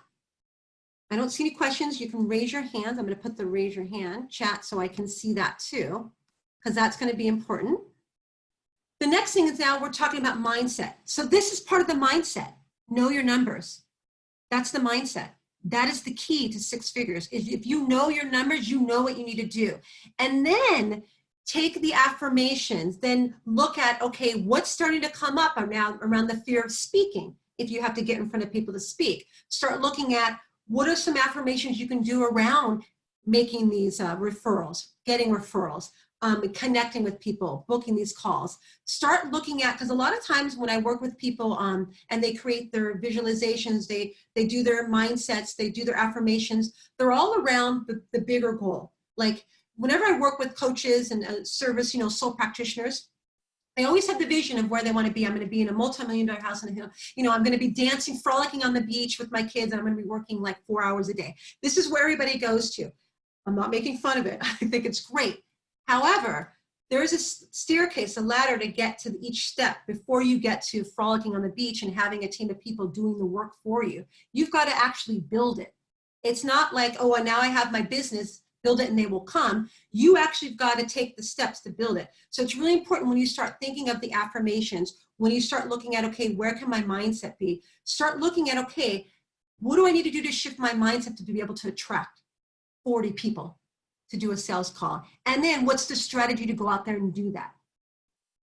I don't see any questions. You can raise your hands. I'm going to put the raise your hand chat so I can see that too, because that's going to be important. The next thing is now we're talking about mindset. So this is part of the mindset. Know your numbers. That's the mindset. That is the key to 6 figures. If you know your numbers, you know what you need to do. And then take the affirmations, then look at, okay, what's starting to come up around the fear of speaking if you have to get in front of people to speak. Start looking at what are some affirmations you can do around making these referrals, getting referrals, connecting with people, booking these calls. Start looking at, because a lot of times when I work with people and they create their visualizations, they do their mindsets, they do their affirmations, they're all around the bigger goal. Like whenever I work with coaches and service, sole practitioners, they always have the vision of where they want to be. I'm going to be in a multi-million-dollar house on a hill. I'm going to be dancing, frolicking on the beach with my kids, and I'm going to be working like 4 hours a day. This is where everybody goes to. I'm not making fun of it. I think it's great. However, there is a staircase, a ladder to get to each step before you get to frolicking on the beach and having a team of people doing the work for you. You've got to actually build it. It's not like, oh, now I have my business, build it and they will come. You actually have got to take the steps to build it. So it's really important when you start thinking of the affirmations, when you start looking at, okay, where can my mindset be? Start looking at, okay, what do I need to do to shift my mindset to be able to attract 40 people to do a sales call? And then what's the strategy to go out there and do that?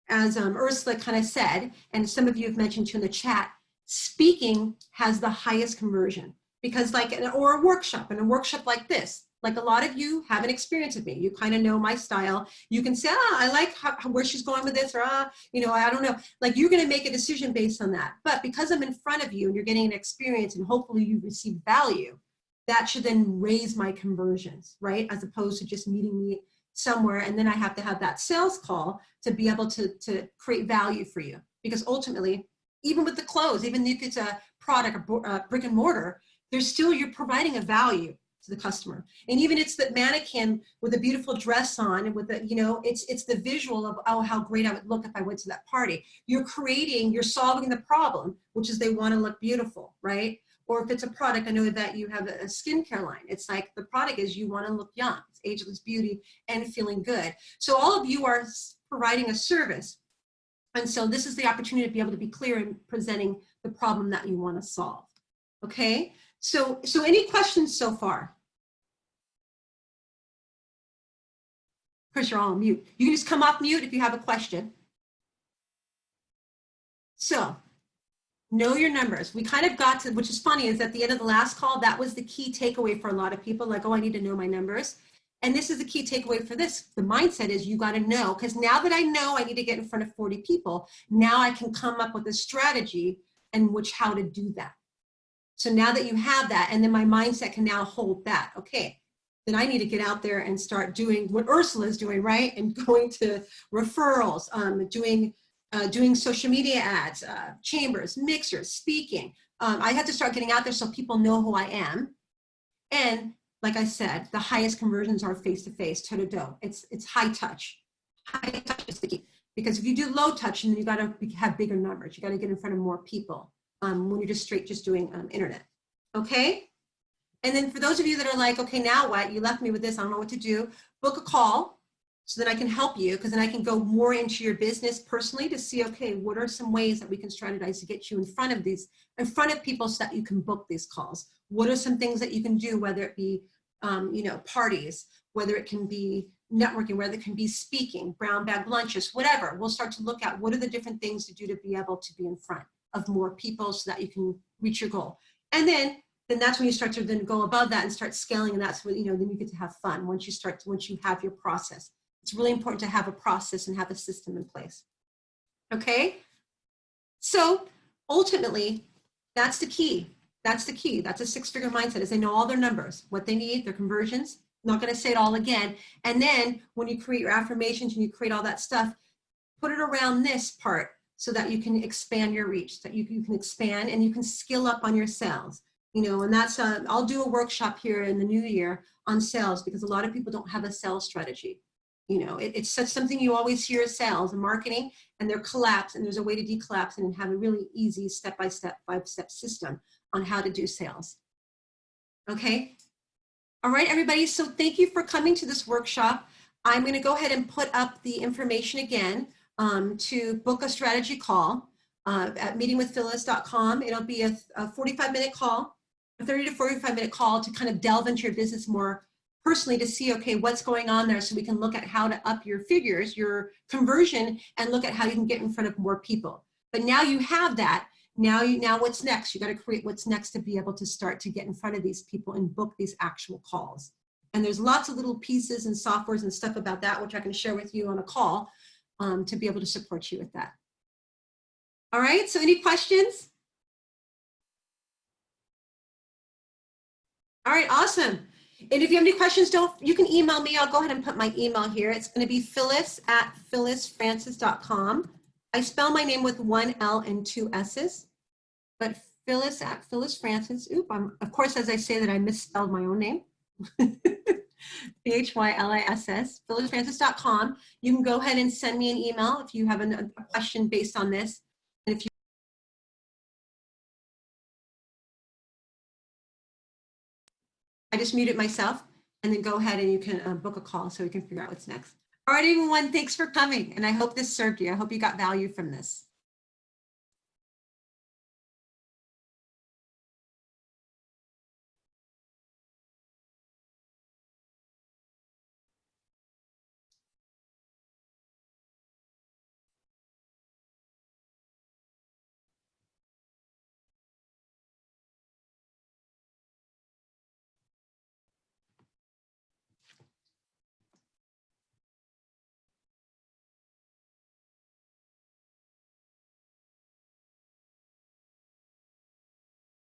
As Ursula kind of said, and some of you have mentioned too in the chat, speaking has the highest conversion because or a workshop like this, like a lot of you have an experience with me. You kind of know my style. You can say, I like where she's going with this, or, I don't know. Like you're going to make a decision based on that. But because I'm in front of you and you're getting an experience and hopefully you receive value, that should then raise my conversions, right? As opposed to just meeting me somewhere and then I have to have that sales call to be able to create value for you. Because ultimately, even with the clothes, even if it's a product, a brick and mortar, you're providing a value to the customer. And even it's the mannequin with a beautiful dress on and with it's the visual of, oh, how great I would look if I went to that party. You're solving the problem, which is they want to look beautiful, right? Or if it's a product, I know that you have a skincare line. It's like the product is you want to look young. It's ageless beauty and feeling good. So all of you are providing a service. And so this is the opportunity to be able to be clear in presenting the problem that you want to solve. Okay? So any questions so far? course, you're all on mute. You can just come off mute if you have a question. So know your numbers. We kind of got to, which is funny, is at the end of the last call, that was the key takeaway for a lot of people, like, oh, I need to know my numbers. And this is the key takeaway for this. The mindset is you got to know, because now that I know I need to get in front of 40 people, now I can come up with a strategy and how to do that. So now that you have that, and then my mindset can now hold that, okay, then I need to get out there and start doing what Ursula is doing, right? And going to referrals, doing social media ads, chambers, mixers, speaking. I had to start getting out there so people know who I am. And like I said, the highest conversions are face-to-face, toe-to-toe. It's high touch. High touch is the key. Because if you do low touch, then you got to have bigger numbers. You got to get in front of more people when you're just doing internet. Okay? And then for those of you that are like, okay, now what? You left me with this. I don't know what to do. Book a call so that I can help you, because then I can go more into your business personally to see, okay, what are some ways that we can strategize to get you in front of people so that you can book these calls? What are some things that you can do, whether it be, parties, whether it can be networking, whether it can be speaking, brown bag lunches, whatever. We'll start to look at what are the different things to do to be able to be in front of more people so that you can reach your goal. And then that's when you start to then go above that and start scaling, and that's when, then you get to have fun once you have your process. It's really important to have a process and have a system in place. Okay? So ultimately, that's the key. That's the key. That's a six-figure mindset, is they know all their numbers, what they need, their conversions. I'm not going to say it all again. And then when you create your affirmations and you create all that stuff, put it around this part so that you can expand your reach, that you can expand and you can skill up on your sales. And that's, I'll do a workshop here in the new year on sales, because a lot of people don't have a sales strategy. It's such something you always hear, sales and marketing, and they're collapsed, and there's a way to decollapse and have a really easy step-by-step, 5-step system on how to do sales. Okay. All right, everybody. So thank you for coming to this workshop. I'm going to go ahead and put up the information again to book a strategy call at meetingwithphyllis.com. It'll be a 45-minute call, a 30 to 45-minute call to kind of delve into your business more personally, to see, okay, what's going on there, so we can look at how to up your figures, your conversion, and look at how you can get in front of more people. But now you have that. Now what's next? You got to create what's next to be able to start to get in front of these people and book these actual calls. And there's lots of little pieces and softwares and stuff about that, which I can share with you on a call to be able to support you with that. All right, so any questions? All right, awesome. And if you have any questions, you can email me. I'll go ahead and put my email here. It's going to be phyllis@phyllisfrancis.com. I spell my name with 1 L and 2 S's, but Phyllis@phyllisfrancis. Of course, as I say that, I misspelled my own name. PHYLISS, phyllisfrancis.com. You can go ahead and send me an email if you have a question based on this. And if you I just muted myself, and then go ahead and you can book a call so we can figure out what's next. All right, everyone, thanks for coming. And I hope this served you. I hope you got value from this.